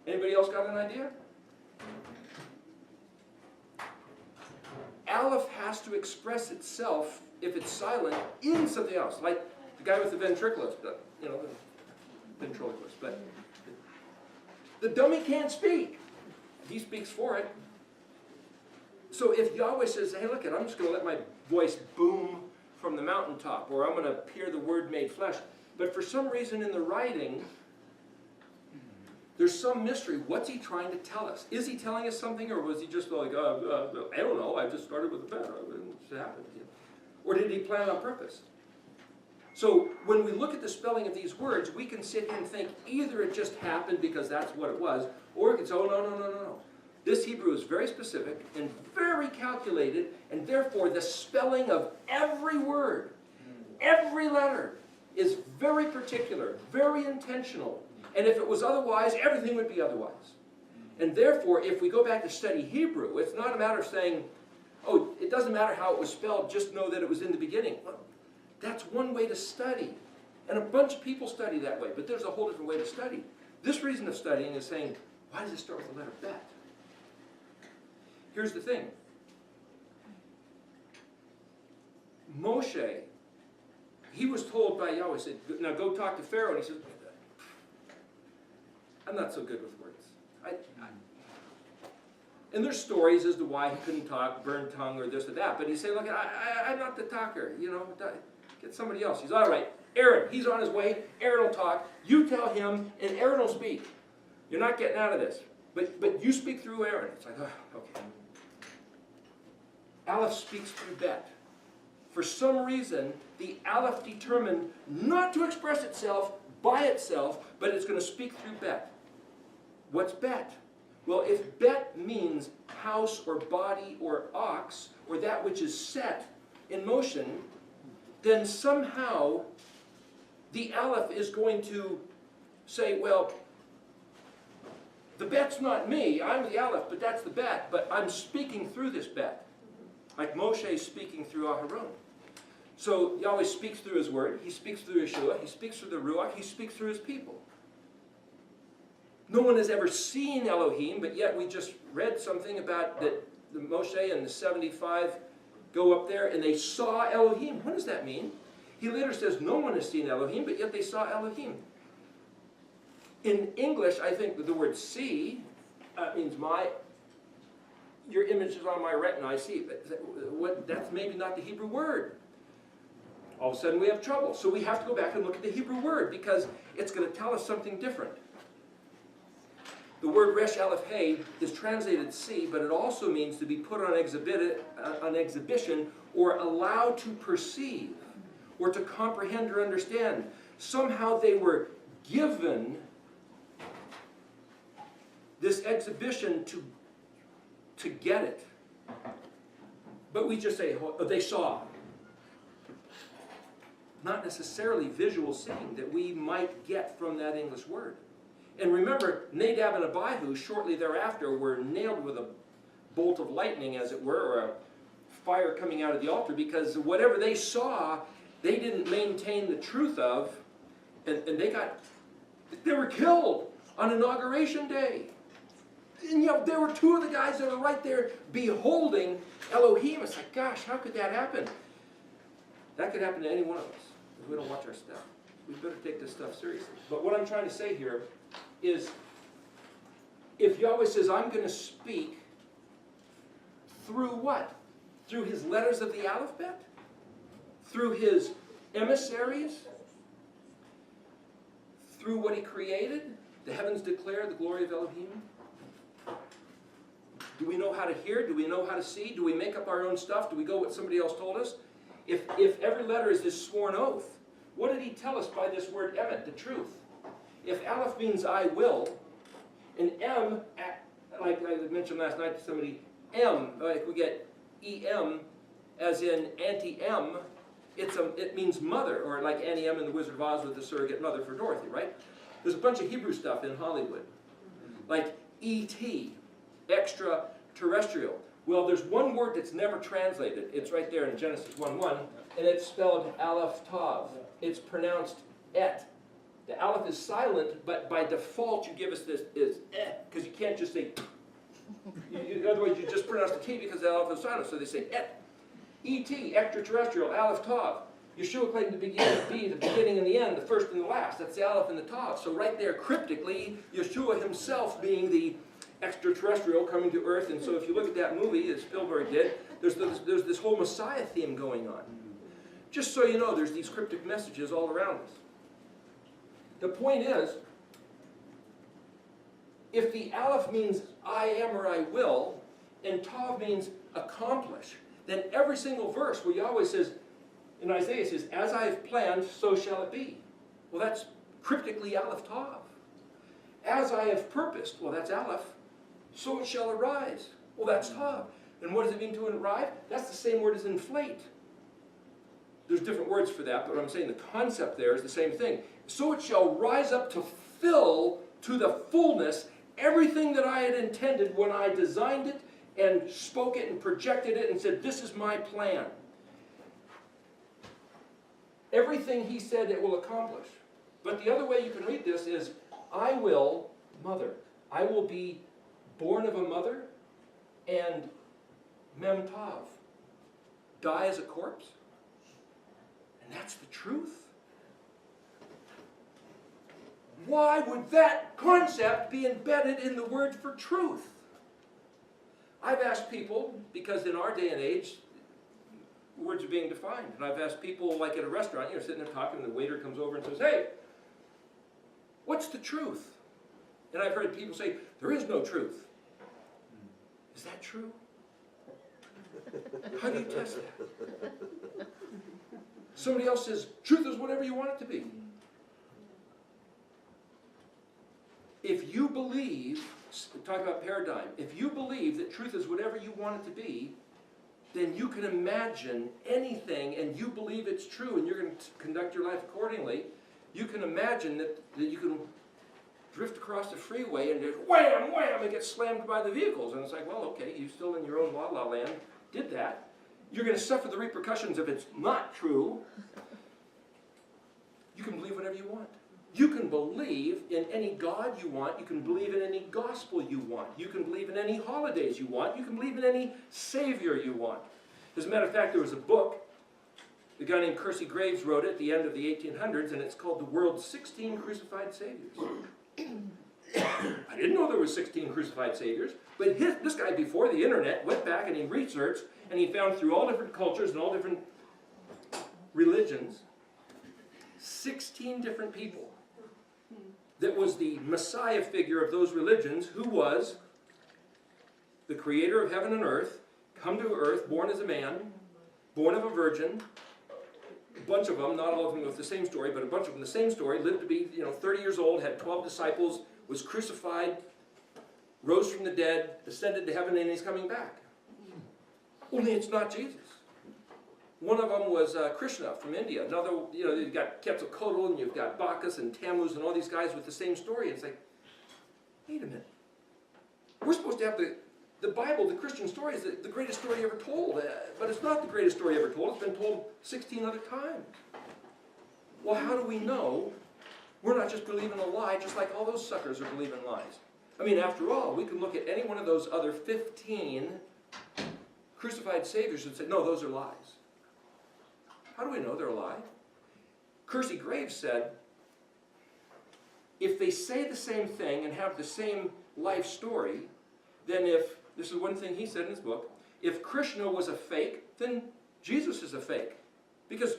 C: Anybody else got an idea? Aleph has to express itself, if it's silent, in something else. Like the guy with the ventriloquist, you know, the ventriloquist. But the dummy can't speak. He speaks for it. So if Yahweh says, hey, look, I'm just going to let my voice boom from the mountaintop, or I'm going to appear the Word made flesh. But for some reason in the writing, there's some mystery. What's he trying to tell us? Is he telling us something, or was he just like, I don't know, I just started with a bet. It just happened. Or did he plan on purpose? So when we look at the spelling of these words, we can sit here and think either it just happened because that's what it was, or it could say, oh, no. This Hebrew is very specific and very calculated, and therefore the spelling of every word, every letter, is very particular, very intentional. And if it was otherwise, everything would be otherwise. And therefore, if we go back to study Hebrew, it's not a matter of saying, oh, it doesn't matter how it was spelled, just know that it was in the beginning. Well, that's one way to study. And a bunch of people study that way, but there's a whole different way to study. This reason of studying is saying, why does it start with the letter Bet? Here's the thing. Moshe, he was told by Yahweh, he said, now go talk to Pharaoh. And he said, I'm not so good with words. And there's stories as to why he couldn't talk, burned tongue, or this or that. But he said, look, I'm not the talker. You know, Get somebody else. He's all right. Aaron, he's on his way. Aaron will talk. You tell him, and Aaron will speak. You're not getting out of this. But you speak through Aaron. It's like, oh, okay. Aleph speaks through Bet. For some reason, the Aleph determined not to express itself by itself, but it's going to speak through Bet. What's Bet? Well, if Bet means house or body or ox, or that which is set in motion, then somehow the Aleph is going to say, well, the bet's not me, I'm the Aleph, but that's the bet, but I'm speaking through this bet. Like Moshe is speaking through Aharon. So Yahweh speaks through his word, he speaks through Yeshua, he speaks through the Ruach, he speaks through his people. No one has ever seen Elohim, but yet we just read something about that the Moshe and the 75 go up there and they saw Elohim. What does that mean? He later says no one has seen Elohim, but yet they saw Elohim. In English, I think that the word see means your image is on my retina, I see. That's maybe not the Hebrew word. All of a sudden we have trouble. So we have to go back and look at the Hebrew word because it's going to tell us something different. The word Resh Aleph Hey is translated see, but it also means to be put on exhibition or allowed to perceive or to comprehend or understand. Somehow they were given this exhibition to get it. But we just say, oh, they saw. Not necessarily visual seeing that we might get from that English word. And remember, Nadab and Abihu shortly thereafter were nailed with a bolt of lightning, as it were, or a fire coming out of the altar, because whatever they saw, they didn't maintain the truth of, and they were killed on Inauguration Day. And there were two of the guys that were right there beholding Elohim. It's like, gosh, how could that happen? That could happen to any one of us if we don't watch our stuff. We better take this stuff seriously. But what I'm trying to say here is, if Yahweh says, I'm going to speak through what? Through his letters of the alphabet? Through his emissaries? Through what he created? The heavens declare the glory of Elohim? Do we know how to hear? Do we know how to see? Do we make up our own stuff? Do we go what somebody else told us? If every letter is this sworn oath, what did he tell us by this word emet, the truth? If Aleph means I will, and M, like I mentioned last night to somebody, M, like we get EM, as in anti-M, it means mother, or like Annie M in The Wizard of Oz with the surrogate mother for Dorothy, right? There's a bunch of Hebrew stuff in Hollywood, like E.T., extraterrestrial. Well, there's one word that's never translated. It's right there in Genesis 1:1, and it's spelled Aleph Tav. It's pronounced et. The Aleph is silent, but by default you give us this is et, because you can't just say otherwise you just pronounce the T because the Aleph is silent, so they say et. E.T., extraterrestrial, Aleph Tav. Yeshua claimed to be the beginning and the end, the first and the last. That's the Aleph and the Tav. So right there, cryptically, Yeshua himself being the extraterrestrial coming to Earth. And so if you look at that movie, as Spielberg did, there's this whole Messiah theme going on. Just so you know, there's these cryptic messages all around us. The point is, if the Aleph means I am or I will, and Tav means accomplish, then every single verse where Yahweh says, in Isaiah says, as I have planned, so shall it be. Well, that's cryptically Aleph Tav. As I have purposed, well, that's Aleph, so it shall arise. Well, that's Tav. And what does it mean to arrive? That's the same word as inflate. There's different words for that, but what I'm saying, the concept there is the same thing. So it shall rise up to fill to the fullness everything that I had intended when I designed it and spoke it and projected it and said, this is my plan. Everything he said it will accomplish. But the other way you can read this is, I will mother. I will be born of a mother and mem tav. Die as a corpse. And that's the truth. Why would that concept be embedded in the word for truth? I've asked people, because in our day and age, words are being defined. And I've asked people, like at a restaurant, you're sitting there talking, and the waiter comes over and says, hey, what's the truth? And I've heard people say, there is no truth. Is that true? How do you test that? Somebody else says, truth is whatever you want it to be. If you believe, talk about paradigm, if you believe that truth is whatever you want it to be, then you can imagine anything and you believe it's true and you're going to conduct your life accordingly. You can imagine that you can drift across the freeway and just wham, wham, and get slammed by the vehicles. And it's like, well, okay, you still in your own la-la land did that. You're going to suffer the repercussions if it's not true. You can believe whatever you want. You can believe in any God you want. You can believe in any gospel you want. You can believe in any holidays you want. You can believe in any Savior you want. As a matter of fact, there was a book, a guy named Percy Graves wrote it at the end of the 1800s, and it's called The World's 16 Crucified Saviors. I didn't know there were 16 crucified saviors, but this guy before the internet went back and he researched, and he found through all different cultures and all different religions, 16 different people that was the Messiah figure of those religions, who was the creator of heaven and earth, come to earth, born as a man, born of a virgin. A bunch of them, not all of them with the same story, but a bunch of them the same story, lived to be 30 years old, had 12 disciples, was crucified, rose from the dead, ascended to heaven, and he's coming back. Only it's not Jesus. One of them was Krishna from India. Another, you've got Quetzalcoatl, and you've got Bacchus and Tammuz and all these guys with the same story. It's like, wait a minute. We're supposed to have the Bible, the Christian story, is the greatest story ever told. But it's not the greatest story ever told. It's been told 16 other times. Well, how do we know we're not just believing a lie, just like all those suckers are believing lies? I mean, after all, we can look at any one of those other 15 crucified saviors and say, no, those are lies. How do we know they're a lie? Percy Graves said, if they say the same thing and have the same life story, then this is one thing he said in his book, if Krishna was a fake, then Jesus is a fake. Because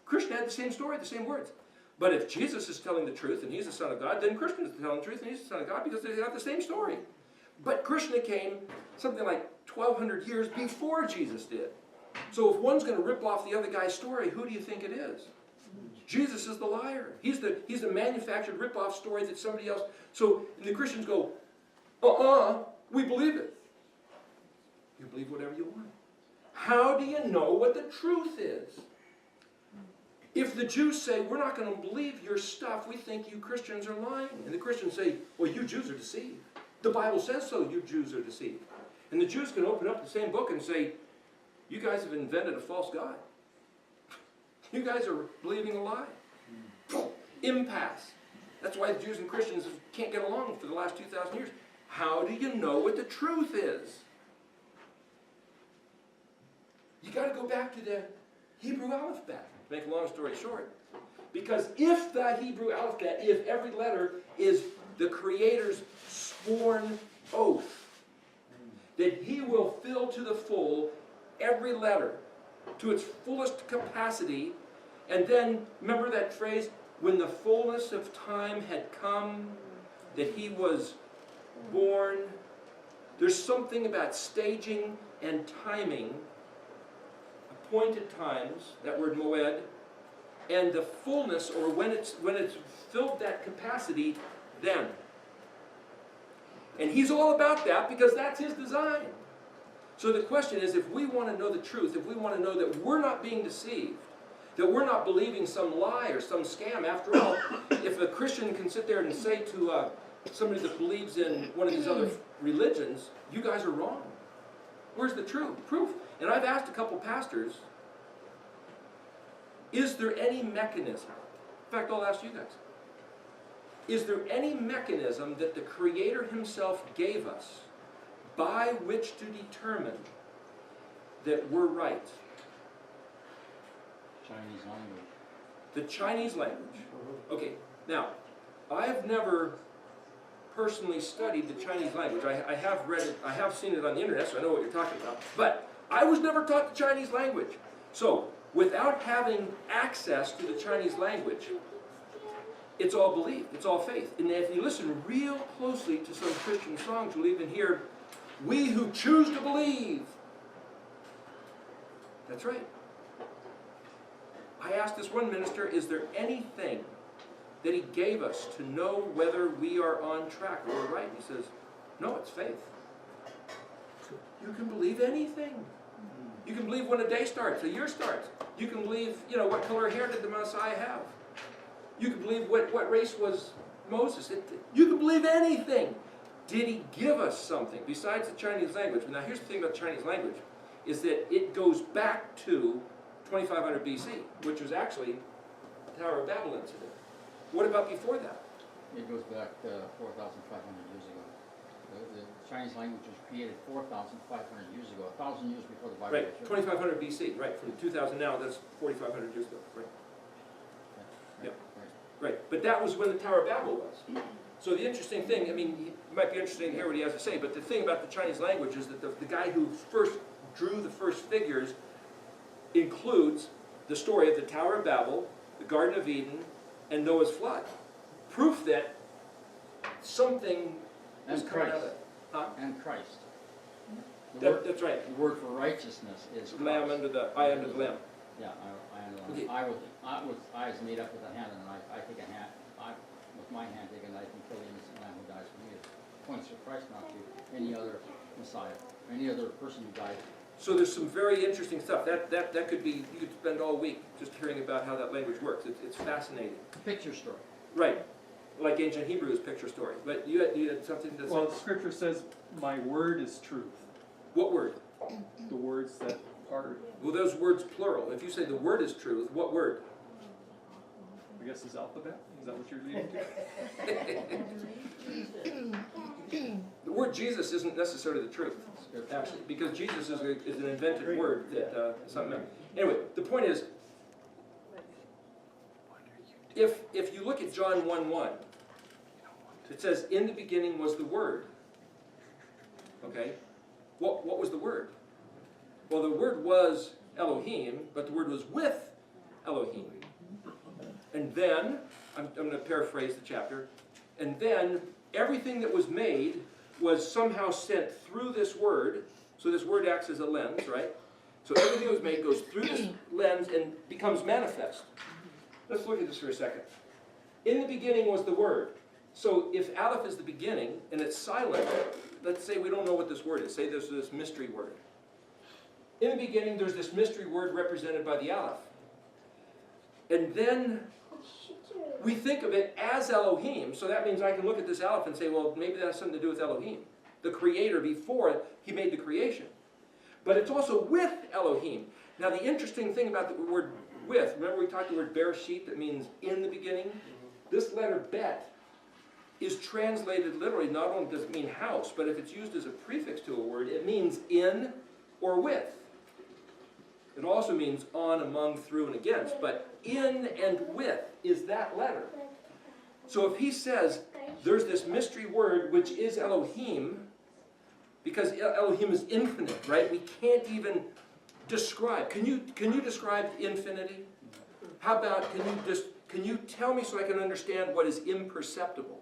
C: Krishna had the same story, the same words. But if Jesus is telling the truth and he's the Son of God, then Krishna is telling the truth and he's the Son of God, because they have the same story. But Krishna came something like 1,200 years before Jesus did. So if one's going to rip off the other guy's story, who do you think it is? Jesus is the liar. He's the manufactured rip-off story that somebody else... So the Christians go, we believe it. You believe whatever you want. How do you know what the truth is? If the Jews say, we're not going to believe your stuff, we think you Christians are lying. And the Christians say, well, you Jews are deceived. The Bible says so, you Jews are deceived. And the Jews can open up the same book and say, you guys have invented a false God. You guys are believing a lie. Impasse. That's why the Jews and Christians can't get along for the last 2,000 years. How do you know what the truth is? You got to go back to the Hebrew alphabet, to make a long story short. Because if the Hebrew alphabet, if every letter is the Creator's sworn oath, that He will fill to the full every letter to its fullest capacity, and then, remember that phrase, when the fullness of time had come, that He was born. There's something about staging and timing, appointed times, that word moed, and the fullness, or when it's filled that capacity, then. And He's all about that because that's His design. So the question is, if we want to know the truth, if we want to know that we're not being deceived, that we're not believing some lie or some scam, after all, if a Christian can sit there and say to somebody that believes in one of these other religions, you guys are wrong. Where's the truth? Proof. And I've asked a couple pastors, is there any mechanism? In fact, I'll ask you guys. Is there any mechanism that the Creator Himself gave us by which to determine that we're right?
H: Chinese language.
C: The Chinese language. Okay, now, I've never personally studied the Chinese language. I have read it, I have seen it on the internet, so I know what you're talking about. But I was never taught the Chinese language. So, without having access to the Chinese language, it's all belief, it's all faith. And if you listen real closely to some Christian songs, you'll even hear, "We who choose to believe." That's right. I asked this one minister, is there anything that he gave us to know whether we are on track or we're right? He says, no, it's faith. You can believe anything. You can believe when a day starts, a year starts. You can believe, what color hair did the Messiah have? You can believe what race was Moses. You can believe anything. Did he give us something besides the Chinese language? Now here's the thing about the Chinese language, is that it goes back to 2500 BC, which was actually the Tower of Babel incident. What about before that?
H: It goes back 4,500 years ago. The Chinese language was created 4,500 years ago, 1,000 years before the Bible.
C: Right, 2500 BC, right, from 2000 now, that's 4,500 years ago, right. Yep. Right, but that was when the Tower of Babel was. So the interesting thing, it might be interesting to hear what he has to say, but the thing about the Chinese language is that the guy who first drew the first figures includes the story of the Tower of Babel, the Garden of Eden, and Noah's flood. Proof that something is
H: And
C: coming out of
H: Christ.
C: it. Huh?
H: And Christ.
C: That's right.
H: The word for righteousness is
C: Lamb
H: Christ.
C: under the eye under the lamb.
H: Yeah, I underline.
C: Okay.
H: I is made up with a hand, and I take a hand. With my hand, take a knife and kill the innocent lamb who dies for me. It points to Christ, not to any other Messiah, or any other person who died.
C: So there's some very interesting stuff. That could be, you could spend all week just hearing about how that language works. It's fascinating.
H: Picture story.
C: Right. Like ancient Hebrew is picture story. But you had something to say?
I: Well, Scripture says, "My word is truth."
C: What word?
I: The words that are,
C: Well, those words plural. If you say the word is truth, what word?
I: I guess, is alphabet. Is that what you're leading to?
C: The word Jesus isn't necessarily the truth, actually, because Jesus is an invented word that something else. Anyway, the point is, if you look at John 1:1, it says, "In the beginning was the Word." Okay, what was the Word? Well, the Word was Elohim, but the Word was with Elohim. And then, I'm going to paraphrase the chapter, and then everything that was made was somehow sent through this Word, so this Word acts as a lens, right? So everything that was made goes through this lens and becomes manifest. Let's look at this for a second. In the beginning was the Word. So if Aleph is the beginning, and it's silent, let's say we don't know what this word is. Say there's this mystery word. In the beginning, there's this mystery word represented by the Aleph. And then we think of it as Elohim, so that means I can look at this Aleph and say, well, maybe that has something to do with Elohim, the Creator before he made the creation. But it's also with Elohim. Now the interesting thing about the word with, remember we talked the word Bereshit that means in the beginning? This letter bet is translated literally, not only does it mean house, but if it's used as a prefix to a word, it means in or with. It also means on, among, through, and against, but in and with is that letter. So if he says there's this mystery word which is Elohim, because Elohim is infinite, right? We can't even describe. Can you describe infinity? How about, can you tell me so I can understand what is imperceptible?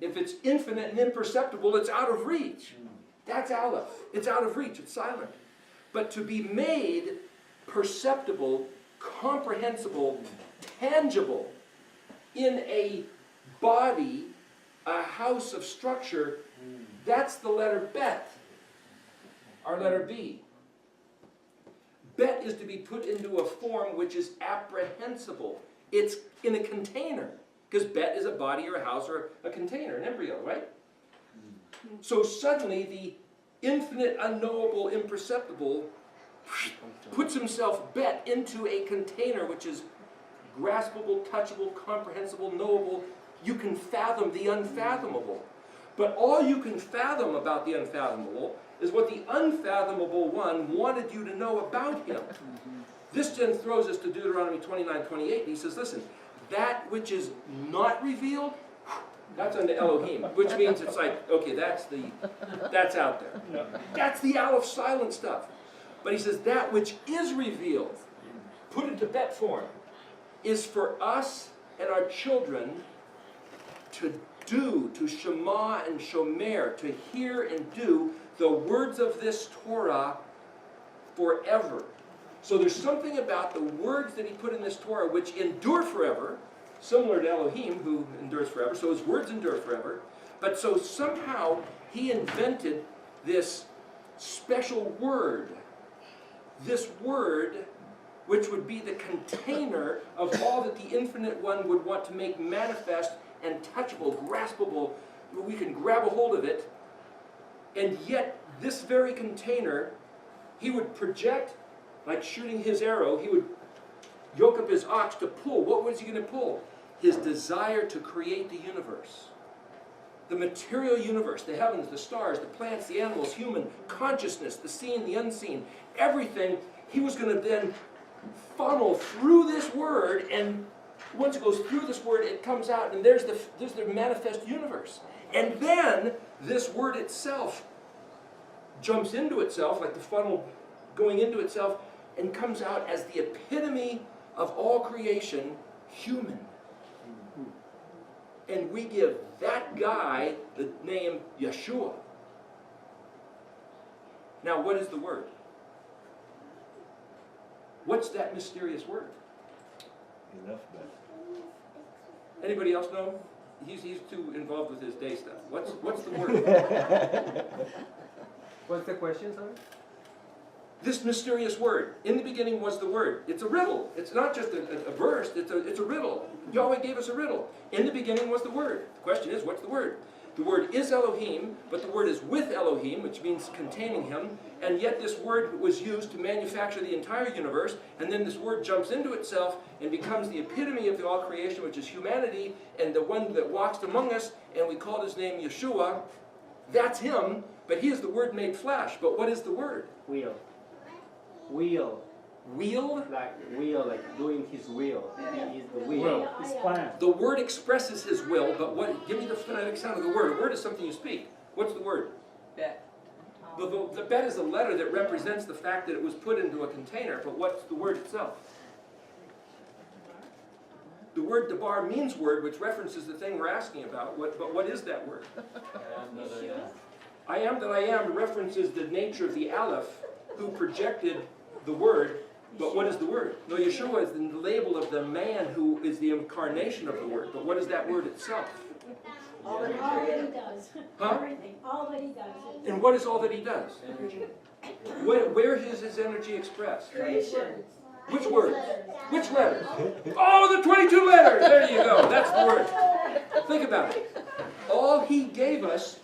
C: If it's infinite and imperceptible, it's out of reach. That's Aleph. It's out of reach. It's silent. But to be made perceptible, comprehensible, tangible in a body, a house of structure, that's the letter Bet. Our letter B. Bet is to be put into a form which is apprehensible. It's in a container. Because Bet is a body or a house or a container, an embryo, right? So suddenly the infinite, unknowable, imperceptible puts himself, Bet, into a container which is graspable, touchable, comprehensible, knowable. You can fathom the unfathomable. But all you can fathom about the unfathomable is what the unfathomable one wanted you to know about him. This then throws us to Deuteronomy 29:28, and he says, listen, that which is not revealed, that's unto Elohim, which means it's like, okay, that's out there. That's the Aleph silent stuff. But he says that which is revealed, put into bet form, is for us and our children to do, to shema and shomer, to hear and do the words of this Torah forever. So there's something about the words that he put in this Torah which endure forever, similar to Elohim who endures forever, so his words endure forever. But so somehow he invented this special word, this word which would be the container of all that the Infinite One would want to make manifest and touchable, graspable, we can grab a hold of it, and yet this very container, he would project, like shooting his arrow, he would yoke up his ox to pull. What was he going to pull? His desire to create the universe. The material universe, the heavens, the stars, the plants, the animals, human consciousnness, the seen, the unseen, everything, he was going to then funnel through this word, and once it goes through this word, it comes out, and there's the manifest universe. And then this word itself jumps into itself, like the funnel going into itself, and comes out as the epitome of all creation, human. And we give that guy the name Yeshua. Now, what is the word? What's that mysterious word?
A: Enough, but.
C: Anybody else know? He's too involved with his day stuff. What's the word?
F: What's the question, sorry?
C: This mysterious word. In the beginning was the word. It's a riddle. It's not just a verse. It's a riddle. Yahweh gave us a riddle. In the beginning was the word. The question is, what's the word? The word is Elohim, but the word is with Elohim, which means containing him, and yet this word was used to manufacture the entire universe, and then this word jumps into itself and becomes the epitome of the all creation, which is humanity, and the one that walks among us, and we call his name Yeshua. That's him, but he is the word made flesh. But what is the word?
F: Wheel,
C: Wheel?
F: like doing his will. He is the wheel.
E: His plan.
C: The word expresses his will, but what? Give me the phonetic sound of the word. A word is something you speak. What's the word?
D: Bet.
C: The bet is a letter that represents the fact that it was put into a container, but what's the word itself? The word debar means word, which references the thing we're asking about. But what is that word? I am that I am references the nature of the Aleph, who projected the word. But what is the word? No, Yeshua is the label of the man who is the incarnation of the word. But what is that word itself?
J: All that he does.
C: Huh?
J: Everything. All that he does.
C: And what is all that he does? Where is his energy expressed?
J: Creation.
C: Which words? Which letters? Oh, the 22 letters! There you go. That's the word. Think about it. All he gave us,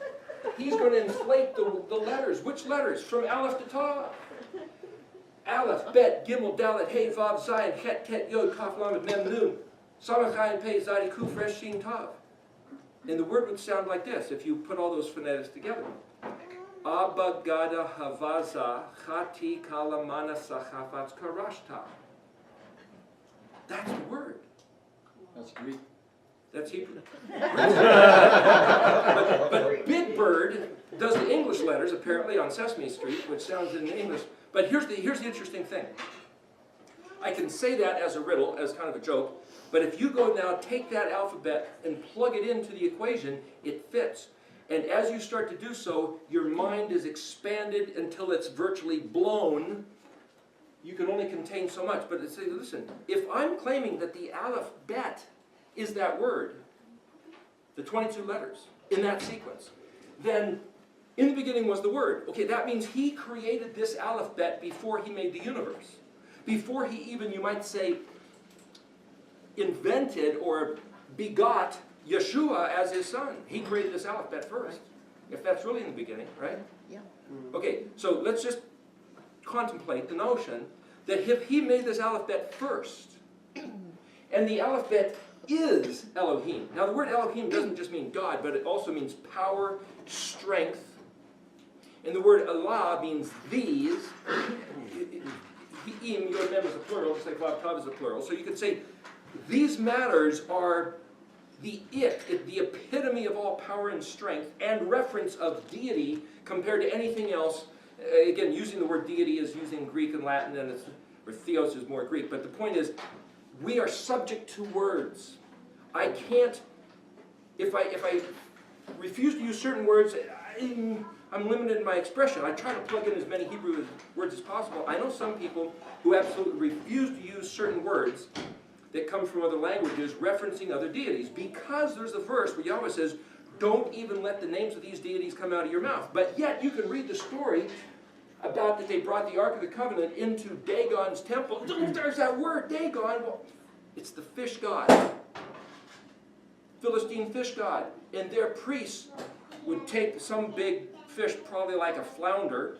C: he's going to inflate the letters. Which letters? From Aleph to Tav. Aleph, Bet, Gimel, Dalet, Hey, Vav, Zayin, Het, Tet, Yod, Kaf, Lamed, Mem, Nun, Samach, Ayin, Pei, Zadi, Kuf, Resh, Shin, Tav. And the word would sound like this if you put all those phonetics together. Abba, Gada, Havaza, Chati, Kalamana, Sachafatz, Karashta. That's the word.
H: That's Greek.
C: That's Hebrew. but Big Bird does the English letters, apparently, on Sesame Street, which sounds in English. But here's the interesting thing. I can say that as a riddle, as kind of a joke, but if you go now, take that alphabet and plug it into the equation, it fits. And as you start to do so, your mind is expanded until it's virtually blown. You can only contain so much. But say, listen, if I'm claiming that the Aleph Bet is that word, the 22 letters in that sequence, then in the beginning was the word. Okay, that means he created this alphabet before he made the universe. Before he even, you might say, invented or begot Yeshua as his son. He created this alphabet first. If that's really in the beginning, right?
D: Yeah.
C: Okay, so let's just contemplate the notion that if he made this alphabet first, and the alphabet is Elohim. Now the word Elohim doesn't just mean God, but it also means power, strength. And the word Allah means these. Im, Yod, Mem is a plural, just like Vav, Tav is a plural. So you could say these matters are the epitome of all power and strength and reference of deity compared to anything else again, using the word deity is using Greek and Latin, and or theos is more Greek, but the point is, we are subject to words. I can't, if I refuse to use certain words, I'm limited in my expression. I try to plug in as many Hebrew words as possible. I know some people who absolutely refuse to use certain words that come from other languages referencing other deities, because there's a verse where Yahweh says, don't even let the names of these deities come out of your mouth. But yet you can read the story about that they brought the Ark of the Covenant into Dagon's temple. There's that word, Dagon. Well, it's the fish god. Philistine fish god. And their priests would take some big fish, probably like a flounder,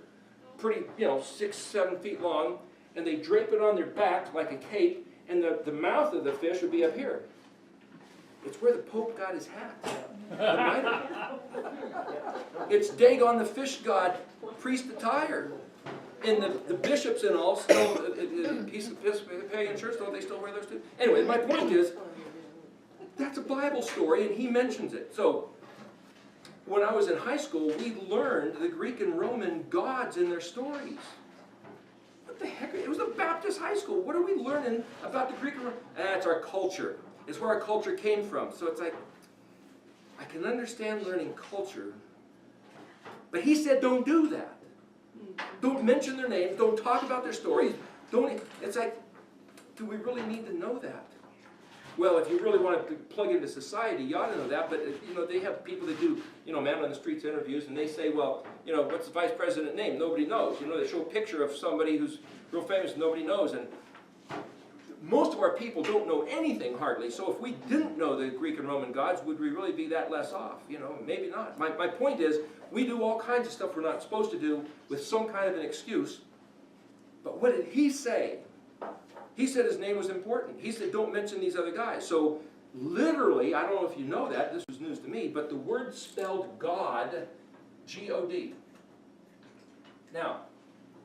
C: pretty, 6, 7 feet long, and they drape it on their back like a cape, and the mouth of the fish would be up here. It's where the Pope got his hat. The mitre. It's Dagon the fish god, priest attire. And the bishops and all still, Episcopalian church, don't they still wear those too? Anyway, my point is, that's a Bible story, and he mentions it. So, when I was in high school, we learned the Greek and Roman gods in their stories. What the heck? It was a Baptist high school. What are we learning about the Greek and Roman? That's our culture. It's where our culture came from. So it's like, I can understand learning culture, but he said don't do that. Don't mention their names. Don't talk about their stories. It's like, do we really need to know that? Well, if you really want to plug into society, you ought to know that, but they have people that do, man on the streets interviews, and they say, well, what's the vice president name? Nobody knows. They show a picture of somebody who's real famous, nobody knows, and most of our people don't know anything hardly, so if we didn't know the Greek and Roman gods, would we really be that less off? Maybe not. My point is, we do all kinds of stuff we're not supposed to do with some kind of an excuse, but what did he say? He said his name was important. He said, don't mention these other guys. So, literally, I don't know if you know that, this was news to me, but the word spelled God, G-O-D. Now,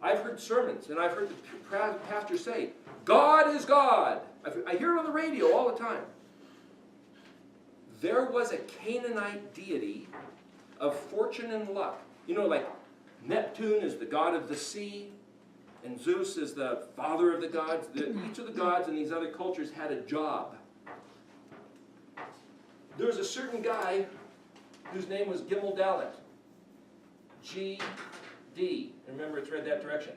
C: I've heard sermons, and I've heard the pastor say, God is God. I hear it on the radio all the time. There was a Canaanite deity of fortune and luck. Like Neptune is the god of the sea, and Zeus is the father of the gods. Each of the gods in these other cultures had a job. There was a certain guy whose name was Gimel Dalet. G-D. Remember, it's read that direction.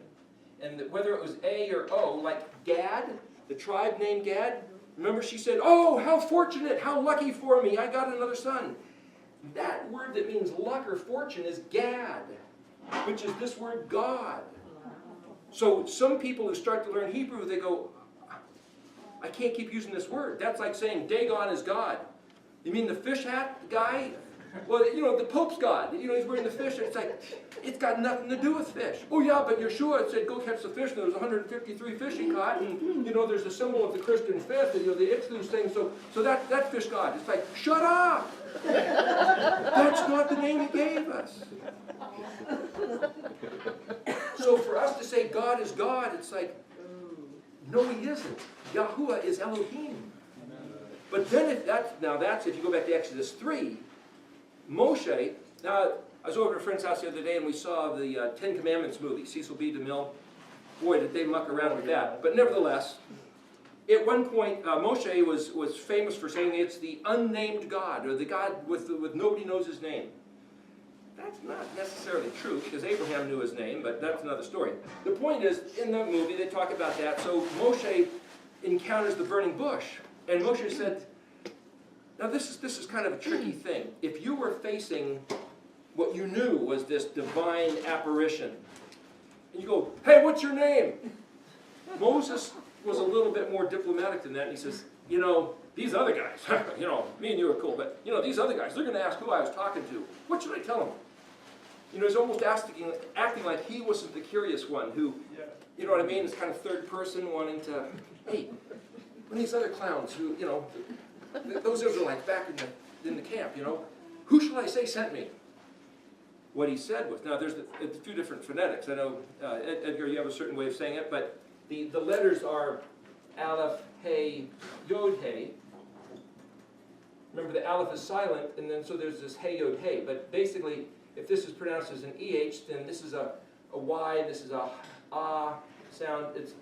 C: And whether it was A or O, like Gad, the tribe named Gad, remember she said, oh, how fortunate, how lucky for me, I got another son. That word that means luck or fortune is Gad, which is this word God. So some people who start to learn Hebrew, they go, I can't keep using this word. That's like saying Dagon is God. You mean the fish hat guy? Well, the Pope's God. He's wearing the fish. It's like, it's got nothing to do with fish. Oh yeah, but Yeshua said go catch the fish, and there was 153 fish he caught, and there's a symbol of the Christian fifth, and the Ixtus thing, so that fish God. It's like, shut up! That's not the name he gave us. So for us to say God is God, it's like, no, he isn't. Yahuwah is Elohim. But then if you go back to Exodus 3, Moshe, now I was over at a friend's house the other day and we saw the 10 Commandments movie, Cecil B. DeMille. Boy, did they muck around with that. But nevertheless, at one point, Moshe was famous for saying it's the unnamed God, or the God with nobody knows his name. That's not necessarily true, because Abraham knew his name, but that's another story. The point is, in the movie, they talk about that. So Moshe encounters the burning bush, and Moshe said, now this is kind of a tricky thing. If you were facing what you knew was this divine apparition, and you go, hey, what's your name? Moses was a little bit more diplomatic than that, and he says, these other guys, me and you are cool, but, these other guys, they're going to ask who I was talking to. What should I tell them? He's almost acting like he wasn't the curious one who, you know what I mean, is kind of third person wanting to, hey, when these other clowns who, those Israelites back in the camp, who shall I say sent me? What he said was, now there's a few different phonetics. I know, Edgar, you have a certain way of saying it, but the letters are Aleph, Hey, Yod, Hey. Remember, the Aleph is silent, and then so there's this Hey, Yod, Hey. But basically, if this is pronounced as an EH, then this is a Y, this is a sound. It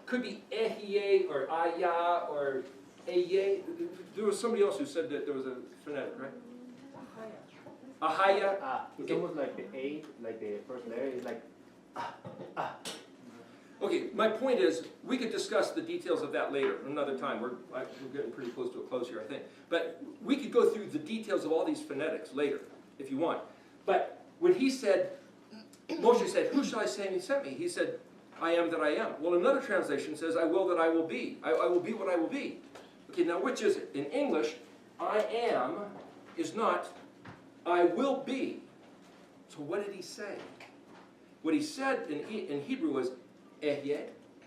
C: could be ehye or aya or eye. There was somebody else who said that there was a phonetic, right? Ahaya.
F: It's almost like the A, like the first letter is like
C: Okay, my point is, we could discuss the details of that later, another time. We're getting pretty close to a close here, I think. But we could go through the details of all these phonetics later, if you want. But when he said, Moshe said, who shall I say he sent me? He said, I am that I am. Well, another translation says, I will that I will be. I will be what I will be. Okay, now which is it? In English, I am is not, I will be. So what did he say? What he said in Hebrew was, Ehye,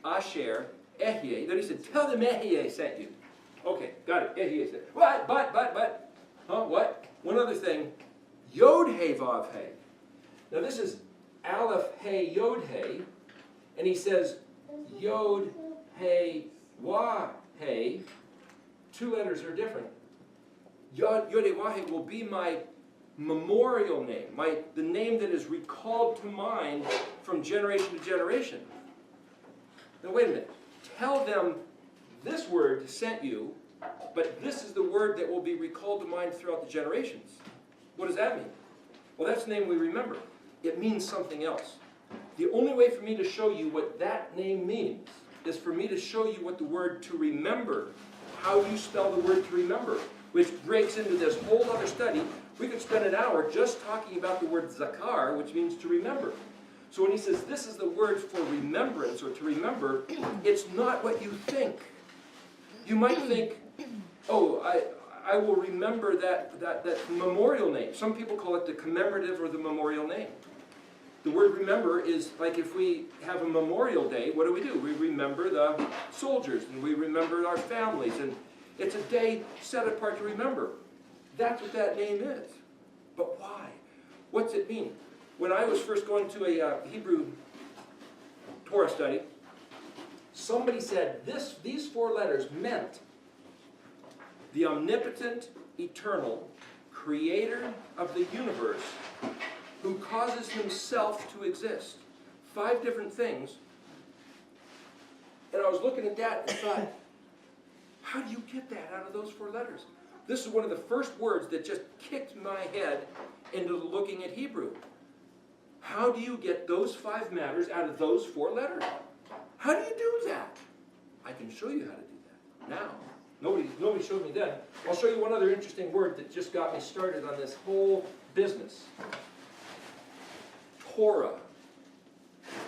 C: Asher, Ehye. Then he said, tell them Ehye sent you. Okay, got it. Ehye said, what? But. Huh, what? One other thing, Yod He Vav He. Now this is Aleph He Yod He, and he says Yod He Wah He. Two letters are different. Yod He Wah He will be my memorial name, the name that is recalled to mind from generation to generation. Now wait a minute. Tell them this word sent you, but this is the word that will be recalled to mind throughout the generations. What does that mean? Well, that's the name we remember. It means something else. The only way for me to show you what that name means is for me to show you what the word to remember, how you spell the word to remember, which breaks into this whole other study. We could spend an hour just talking about the word zakar, which means to remember. So when he says this is the word for remembrance or to remember, it's not what you think. You might think, oh, I will remember that memorial name. Some people call it the commemorative or the memorial name. The word remember is like if we have a memorial day, what do? We remember the soldiers and we remember our families, and it's a day set apart to remember. That's what that name is. But why? What's it mean? When I was first going to a Hebrew Torah study, somebody said these four letters meant the omnipotent, eternal, creator of the universe, who causes himself to exist. 5 different things. And I was looking at that and thought, how do you get that out of those 4 letters? This is one of the first words that just kicked my head into looking at Hebrew. How do you get those 5 matters out of those 4 letters? How do you do that? I can show you how to do that now. Nobody showed me then. I'll show you one other interesting word that just got me started on this whole business. Torah.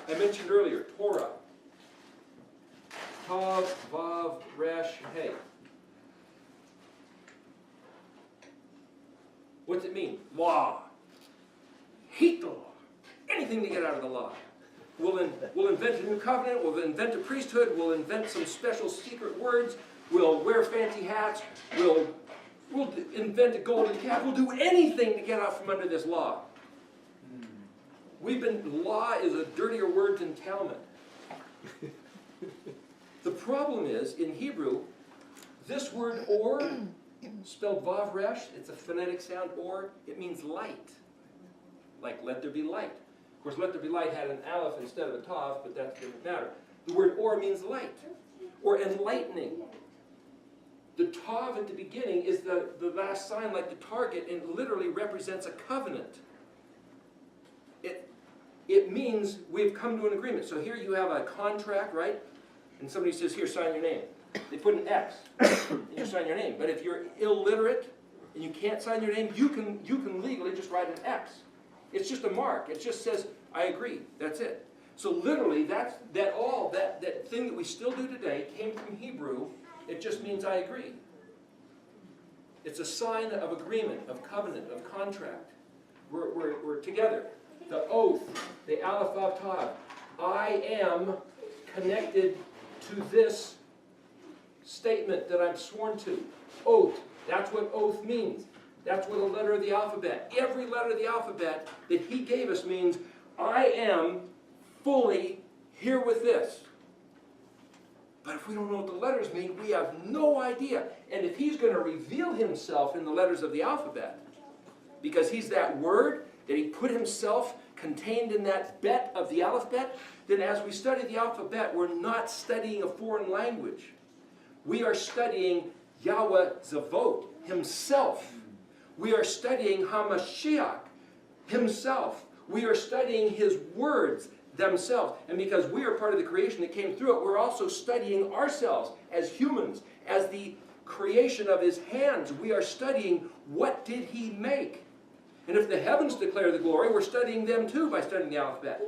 C: I mentioned earlier, Torah. Tav, Vav, Resh, He. What's it mean? Law. Hate the law. Anything to get out of the law. We'll invent a new covenant, we'll invent a priesthood, we'll invent some special secret words, we'll wear fancy hats, we'll invent a golden calf, we'll do anything to get out from under this law. Law is a dirtier word than Talmud. The problem is, in Hebrew, this word or, spelled Vav Resh, it's a phonetic sound, or, it means light. Like, let there be light. Of course, let there be light had an aleph instead of a tav, but that's a different matter. The word or means light, or enlightening. The tav at the beginning is the last sign, like the target, and it literally represents a covenant. It means we've come to an agreement. So here you have a contract, right? And somebody says, here, sign your name. They put an X, and you sign your name. But if you're illiterate and you can't sign your name, you can legally just write an X. It's just a mark. It just says, I agree. That's it. So literally, that thing that we still do today came from Hebrew. It just means I agree. It's a sign of agreement, of covenant, of contract. We're together. The oath, the Aleph Vav Tav. I am connected to this statement that I'm sworn to. Oath. That's what oath means. That's what a letter of the alphabet. Every letter of the alphabet that he gave us means I am fully here with this. But if we don't know what the letters mean, we have no idea. And if he's going to reveal himself in the letters of the alphabet, because he's that word, that he put himself contained in that bet of the alphabet, then as we study the alphabet, we're not studying a foreign language. We are studying Yahweh Zavot, himself. We are studying HaMashiach, himself. We are studying his words themselves. And because we are part of the creation that came through it, we're also studying ourselves as humans, as the creation of his hands. We are studying what did he make. And if the heavens declare the glory, we're studying them too by studying the alphabet.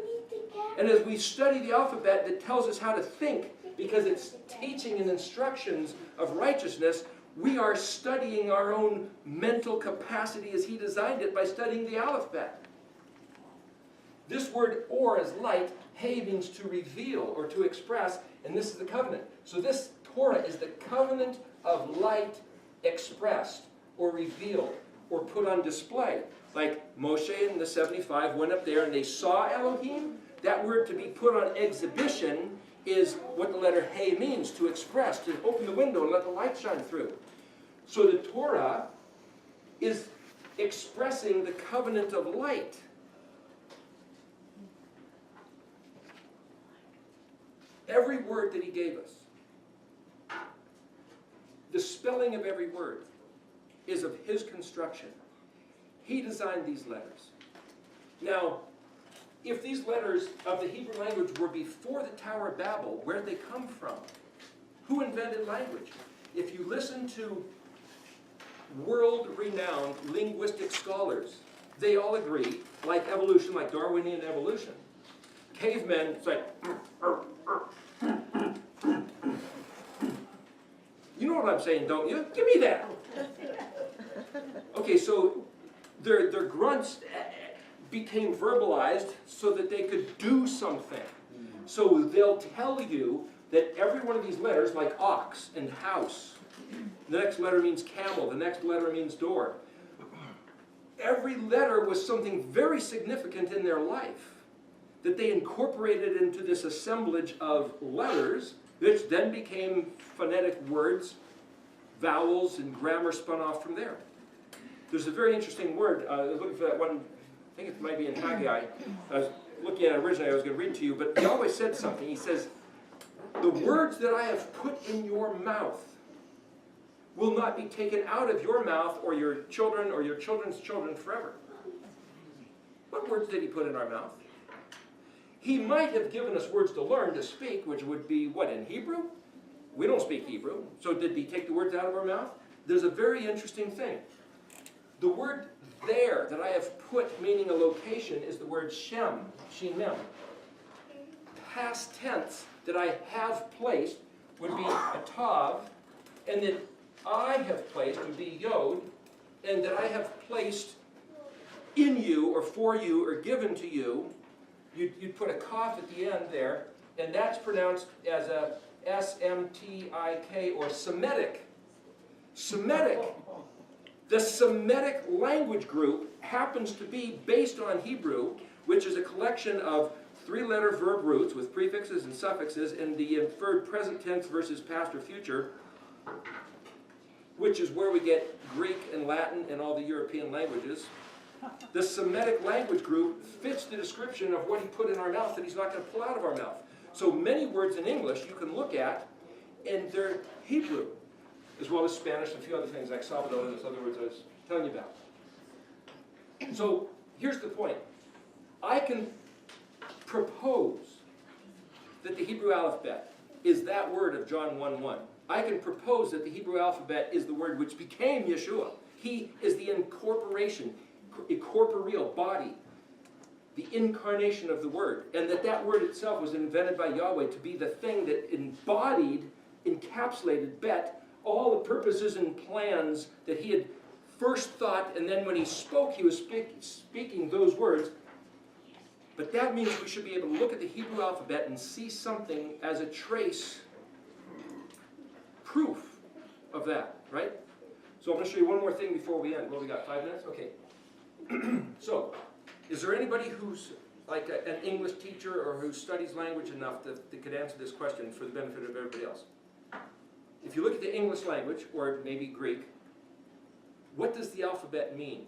C: And as we study the alphabet that tells us how to think, because it's teaching and instructions of righteousness, we are studying our own mental capacity as he designed it by studying the alphabet. This word or is light, hey means to reveal or to express, and this is the covenant. So this Torah is the covenant of light expressed or revealed or put on display. Like Moshe and the 75 went up there and they saw Elohim. That word to be put on exhibition is what the letter Hey means, to express, to open the window and let the light shine through. So the Torah is expressing the covenant of light. Every word that he gave us, the spelling of every word is of his construction. He designed these letters. Now, if these letters of the Hebrew language were before the Tower of Babel, where did they come from? Who invented language? If you listen to world-renowned linguistic scholars, they all agree, like evolution, like Darwinian evolution. Cavemen, it's like, you know what I'm saying, don't you? Give me that. Okay, so their grunts became verbalized so that they could do something. So they'll tell you that every one of these letters, like ox and house, the next letter means camel, the next letter means door. Every letter was something very significant in their life that they incorporated into this assemblage of letters, which then became phonetic words, vowels, and grammar spun off from there. There's a very interesting word. I was looking for that one. I think it might be in Haggai. I was looking at it originally. I was going to read to you, but he always said something. He says, "The words that I have put in your mouth will not be taken out of your mouth or your children or your children's children forever." What words did he put in our mouth? He might have given us words to learn, to speak, which would be, what, in Hebrew? We don't speak Hebrew. So did he take the words out of our mouth? There's a very interesting thing. The word there that I have put, meaning a location, is the word shem, shemem. Past tense that I have placed would be a tav, and that I have placed would be yod, and that I have placed in you or for you or given to you, you'd put a kaf at the end there, and that's pronounced as a S-M-T-I-K or Semitic. Semitic. The Semitic language group happens to be based on Hebrew, which is a collection of three-letter verb roots with prefixes and suffixes in the inferred present tense versus past or future, which is where we get Greek and Latin and all the European languages. The Semitic language group fits the description of what he put in our mouth that he's not going to pull out of our mouth. So many words in English you can look at, and they're Hebrew, as well as Spanish and a few other things like Salvador and those other words I was telling you about. So here's the point. I can propose that the Hebrew alphabet is that word of John 1:1. I can propose that the Hebrew alphabet is the word which became Yeshua. He is the incorporation, a corporeal body, the incarnation of the word, and that word itself was invented by Yahweh to be the thing that embodied, encapsulated, bet all the purposes and plans that he had first thought, and then when he spoke, he was speaking those words. But that means we should be able to look at the Hebrew alphabet and see something as a trace, proof of that, right? So I'm going to show you one more thing before we end. Well, we got 5 minutes? Okay. So, is there anybody who's like an English teacher or who studies language enough that could answer this question for the benefit of everybody else? If you look at the English language, or maybe Greek, what does the alphabet mean?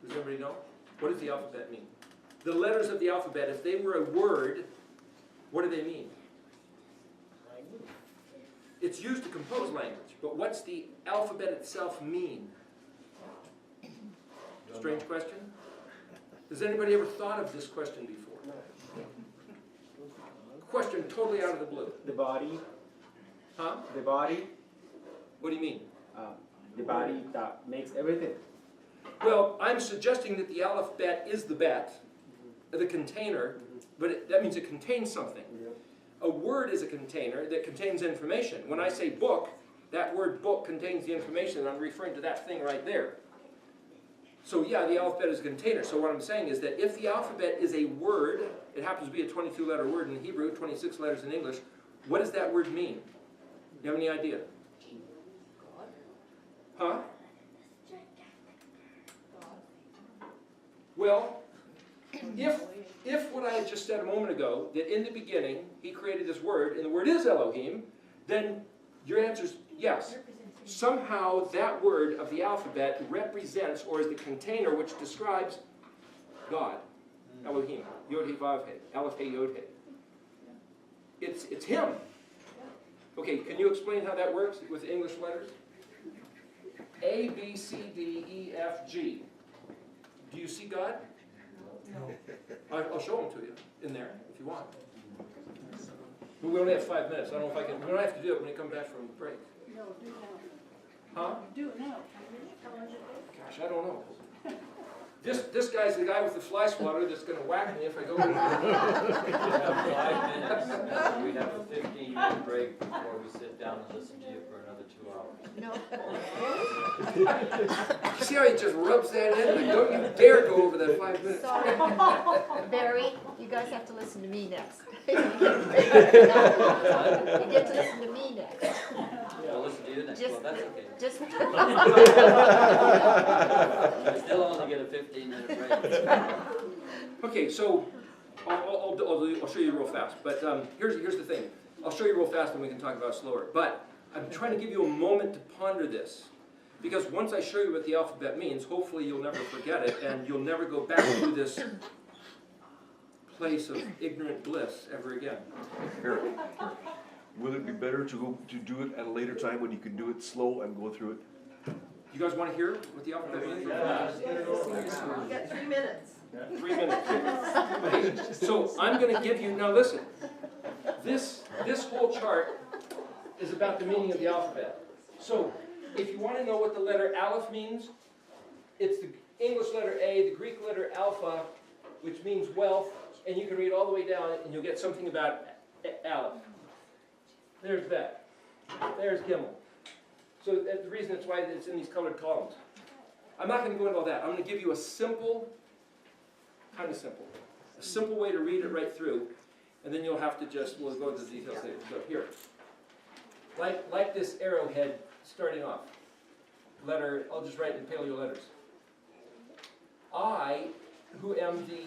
C: Does everybody know? What does the alphabet mean? The letters of the alphabet, if they were a word, what do they mean? It's used to compose language, but what's the alphabet itself mean? Strange question? Has anybody ever thought of this question before? Question totally out of the blue.
F: The body,
C: Huh?
F: the body,
C: What do you mean?
F: the body that makes everything.
C: Well, I'm suggesting that the alphabet is the bet, the container, but that means it contains something. A word is a container that contains information. When I say book, that word book contains the information, and I'm referring to that thing right there. So yeah, the alphabet is a container. So what I'm saying is that if the alphabet is a word, it happens to be a 22-letter word in Hebrew, 26 letters in English, what does that word mean? You have any idea? Huh? Well, if what I had just said a moment ago, that in the beginning he created this word, and the word is Elohim, then your answer is yes. Somehow that word of the alphabet represents, or is the container which describes God. Elohim. Yod-He, Vav-He. Aleph-He, Yod-He. It's him. Okay, can you explain how that works with English letters? A, B, C, D, E, F, G. Do you see God? No. I'll show them to you in there if you want. But we only have 5 minutes. I don't know if I can. We don't have to do it when we come back from the break.
B: No, do it now.
C: Huh?
B: Do it now.
C: Gosh, I don't know. This guy's the guy with the fly swatter that's going to whack me if I go in.
A: We have 5 minutes. We have a 15-minute break before we sit down and listen to you for another 2 hours.
G: No.
C: You see how he just rubs that in? Don't you dare go over that 5 minutes.
G: Sorry. Barry, you guys have to listen to me next. You get to listen to me next.
A: I'll listen to you next. Well, that's okay.
G: Just.
A: I still only get a 15-minute break.
C: Okay, so I'll show you real fast. But here's the thing. I'll show you real fast and we can talk about it slower. But I'm trying to give you a moment to ponder this. Because once I show you what the alphabet means, hopefully you'll never forget it and you'll never go back to this place of ignorant bliss ever again.
K: Eric, will it be better to do it at a later time when you can do it slow and go through it?
C: You guys want to hear what the alphabet means?
D: You got 3 minutes.
C: 3 minutes. Okay, so I'm going to give you, now listen, this whole chart is about the meaning of the alphabet. So if you want to know what the letter Aleph means, it's the English letter A, the Greek letter Alpha, which means wealth, and you can read all the way down and you'll get something about Aleph. There's Bet. There's Gimel. So that's the reason that's why it's in these colored columns. I'm not going to go into all that. I'm going to give you a simple, kind of simple, a simple way to read it right through, and then you'll have to just, we'll go into the details later. So here, like this arrowhead starting off, letter, I'll just write in paleo letters. I, who am the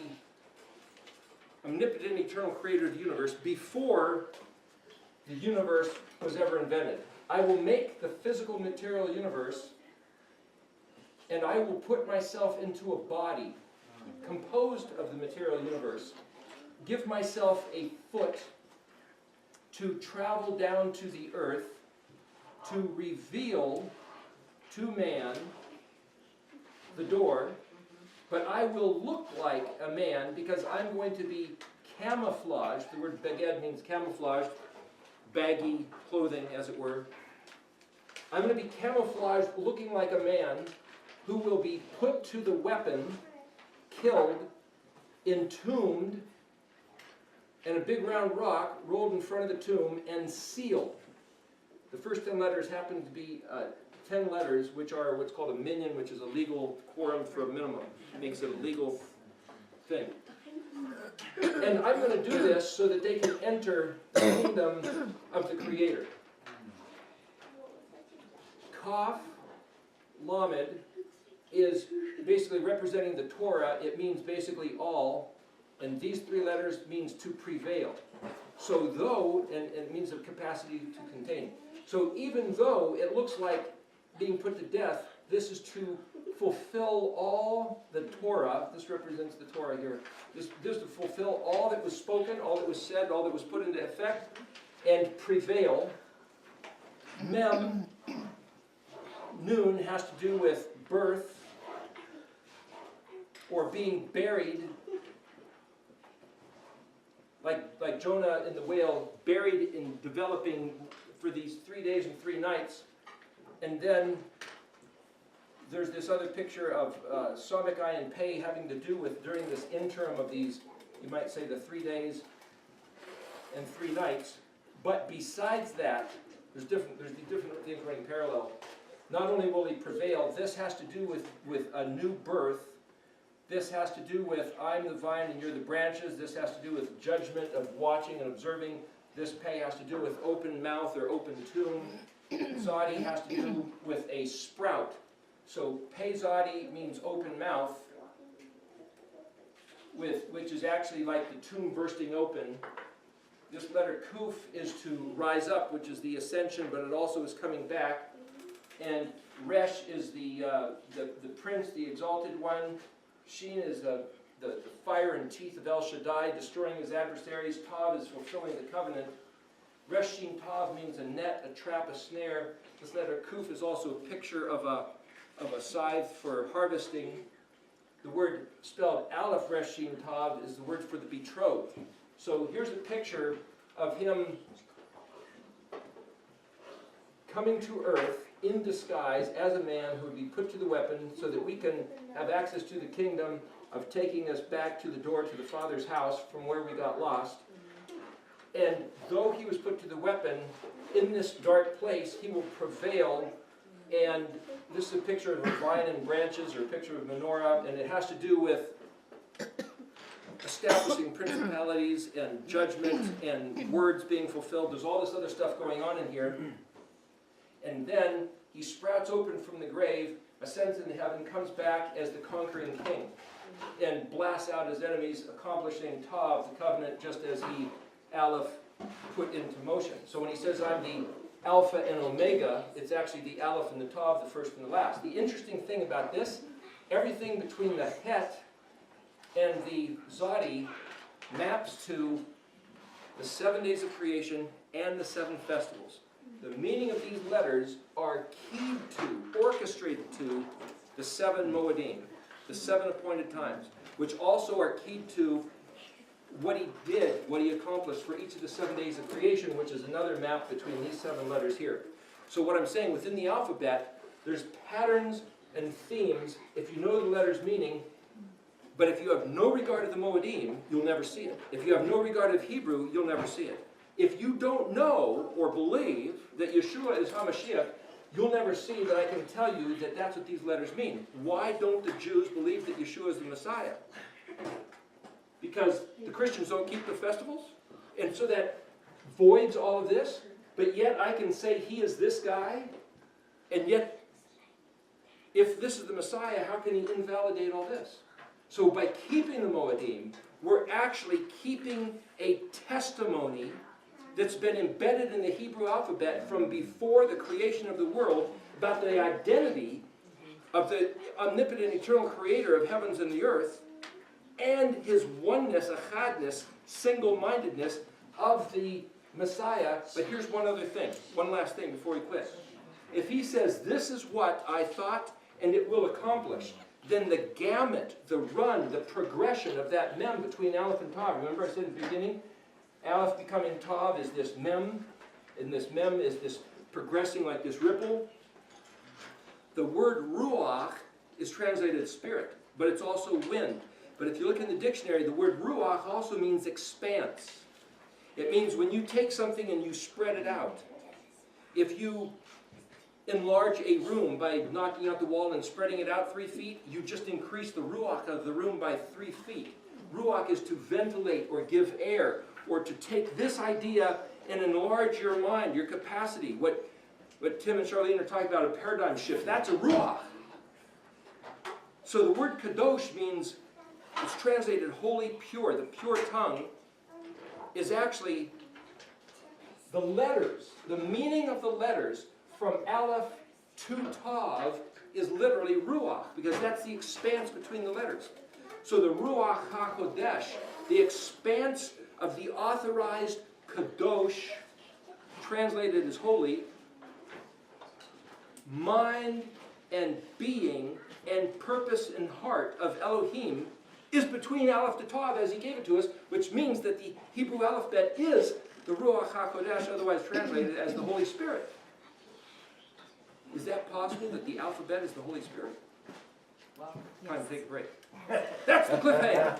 C: omnipotent eternal creator of the universe, before the universe was ever invented, I will make the physical material universe, and I will put myself into a body composed of the material universe, give myself a foot to travel down to the earth, to reveal to man the door, but I will look like a man because I'm going to be camouflaged. The word beged means camouflaged, baggy clothing, as it were. I'm going to be camouflaged looking like a man who will be put to the weapon, killed, entombed, and a big round rock rolled in front of the tomb and sealed. The first 10 letters happen to be 10 letters, which are what's called a minyan, which is a legal quorum for a minimum. It makes it a legal thing. And I'm going to do this so that they can enter the kingdom of the Creator. Kaf, Lamed, is basically representing the Torah. It means basically all, and these 3 letters means to prevail. So though, and it means a capacity to contain. So even though it looks like being put to death, this is to fulfill all the Torah. This represents the Torah here. This to fulfill all that was spoken, all that was said, all that was put into effect, and prevail. Mem, Nun, has to do with birth or being buried, like Jonah in the whale, buried in developing for these 3 days and 3 nights. And then there's this other picture of Sobekai and Pei having to do with, during this interim of these, you might say, the 3 days and 3 nights. But besides that, there's the different things running parallel. Not only will he prevail, this has to do with a new birth. This has to do with, I'm the vine and you're the branches. This has to do with judgment of watching and observing. This Pei has to do with open mouth or open tomb. Zadi has to do with a sprout. So Pei Zadi means open mouth, which is actually like the tomb bursting open. This letter Kuf is to rise up, which is the ascension, but it also is coming back. And Resh is the prince, the exalted one. Shin is the fire and teeth of El Shaddai, destroying his adversaries. Tav is fulfilling the covenant. Resh Shin Tav means a net, a trap, a snare. This letter Kuf is also a picture of a scythe for harvesting. The word spelled Aleph Resh Shin Tav is the word for the betrothed. So here's a picture of him coming to earth in disguise as a man who would be put to the weapon so that we can have access to the kingdom of taking us back to the door to the Father's house from where we got lost. And though he was put to the weapon, in this dark place, he will prevail. And this is a picture of a vine and branches, or a picture of a menorah, and it has to do with establishing principalities and judgment and words being fulfilled. There's all this other stuff going on in here. And then he sprouts open from the grave, ascends into heaven, comes back as the conquering king, and blasts out his enemies, accomplishing Tav, the covenant, just as he, Aleph, put into motion. So when he says, I'm the Alpha and Omega, it's actually the Aleph and the Tav, the first and the last. The interesting thing about this, everything between the Het and the Zadi maps to the 7 days of creation and the 7 festivals. The meaning of these letters are keyed to, orchestrated to, the 7 Moedim, the 7 appointed times, which also are keyed to what he did, what he accomplished for each of the 7 days of creation, which is another map between these 7 letters here. So what I'm saying, within the alphabet, there's patterns and themes if you know the letter's meaning, but if you have no regard of the Moedim, you'll never see it. If you have no regard of Hebrew, you'll never see it. If you don't know or believe that Yeshua is HaMashiach, you'll never see that I can tell you that that's what these letters mean. Why don't the Jews believe that Yeshua is the Messiah? Because the Christians don't keep the festivals? And so that voids all of this, but yet I can say he is this guy, and yet if this is the Messiah, how can he invalidate all this? So by keeping the Moedim, we're actually keeping a testimony that's been embedded in the Hebrew alphabet from before the creation of the world about the identity of the omnipotent eternal creator of heavens and the earth, and his oneness, achadness, single-mindedness of the Messiah. But here's one other thing, one last thing before we quit. If he says, this is what I thought and it will accomplish, then the gamut, the run, the progression of that mem between Aleph and Tav. Remember I said in the beginning, Aleph becoming Tav is this mem, and this mem is this progressing like this ripple. The word ruach is translated spirit, but it's also wind. But if you look in the dictionary, the word ruach also means expanse. It means when you take something and you spread it out. If you enlarge a room by knocking out the wall and spreading it out 3 feet, you just increase the ruach of the room by 3 feet. Ruach is to ventilate or give air, or to take this idea and enlarge your mind, your capacity. What Tim and Charlene are talking about, a paradigm shift, that's a ruach. So the word kadosh means, it's translated holy, pure. The pure tongue is actually the letters, the meaning of the letters from Aleph to Tav is literally Ruach, because that's the expanse between the letters. So the Ruach HaKodesh, the expanse of the authorized Kadosh, translated as holy, mind and being and purpose and heart of Elohim is between Aleph to Tav as he gave it to us, which means that the Hebrew alphabet is the Ruach HaKodesh, otherwise translated as the Holy Spirit. Is that possible, that the alphabet is the Holy Spirit? Time to take a break. That's the cliffhanger.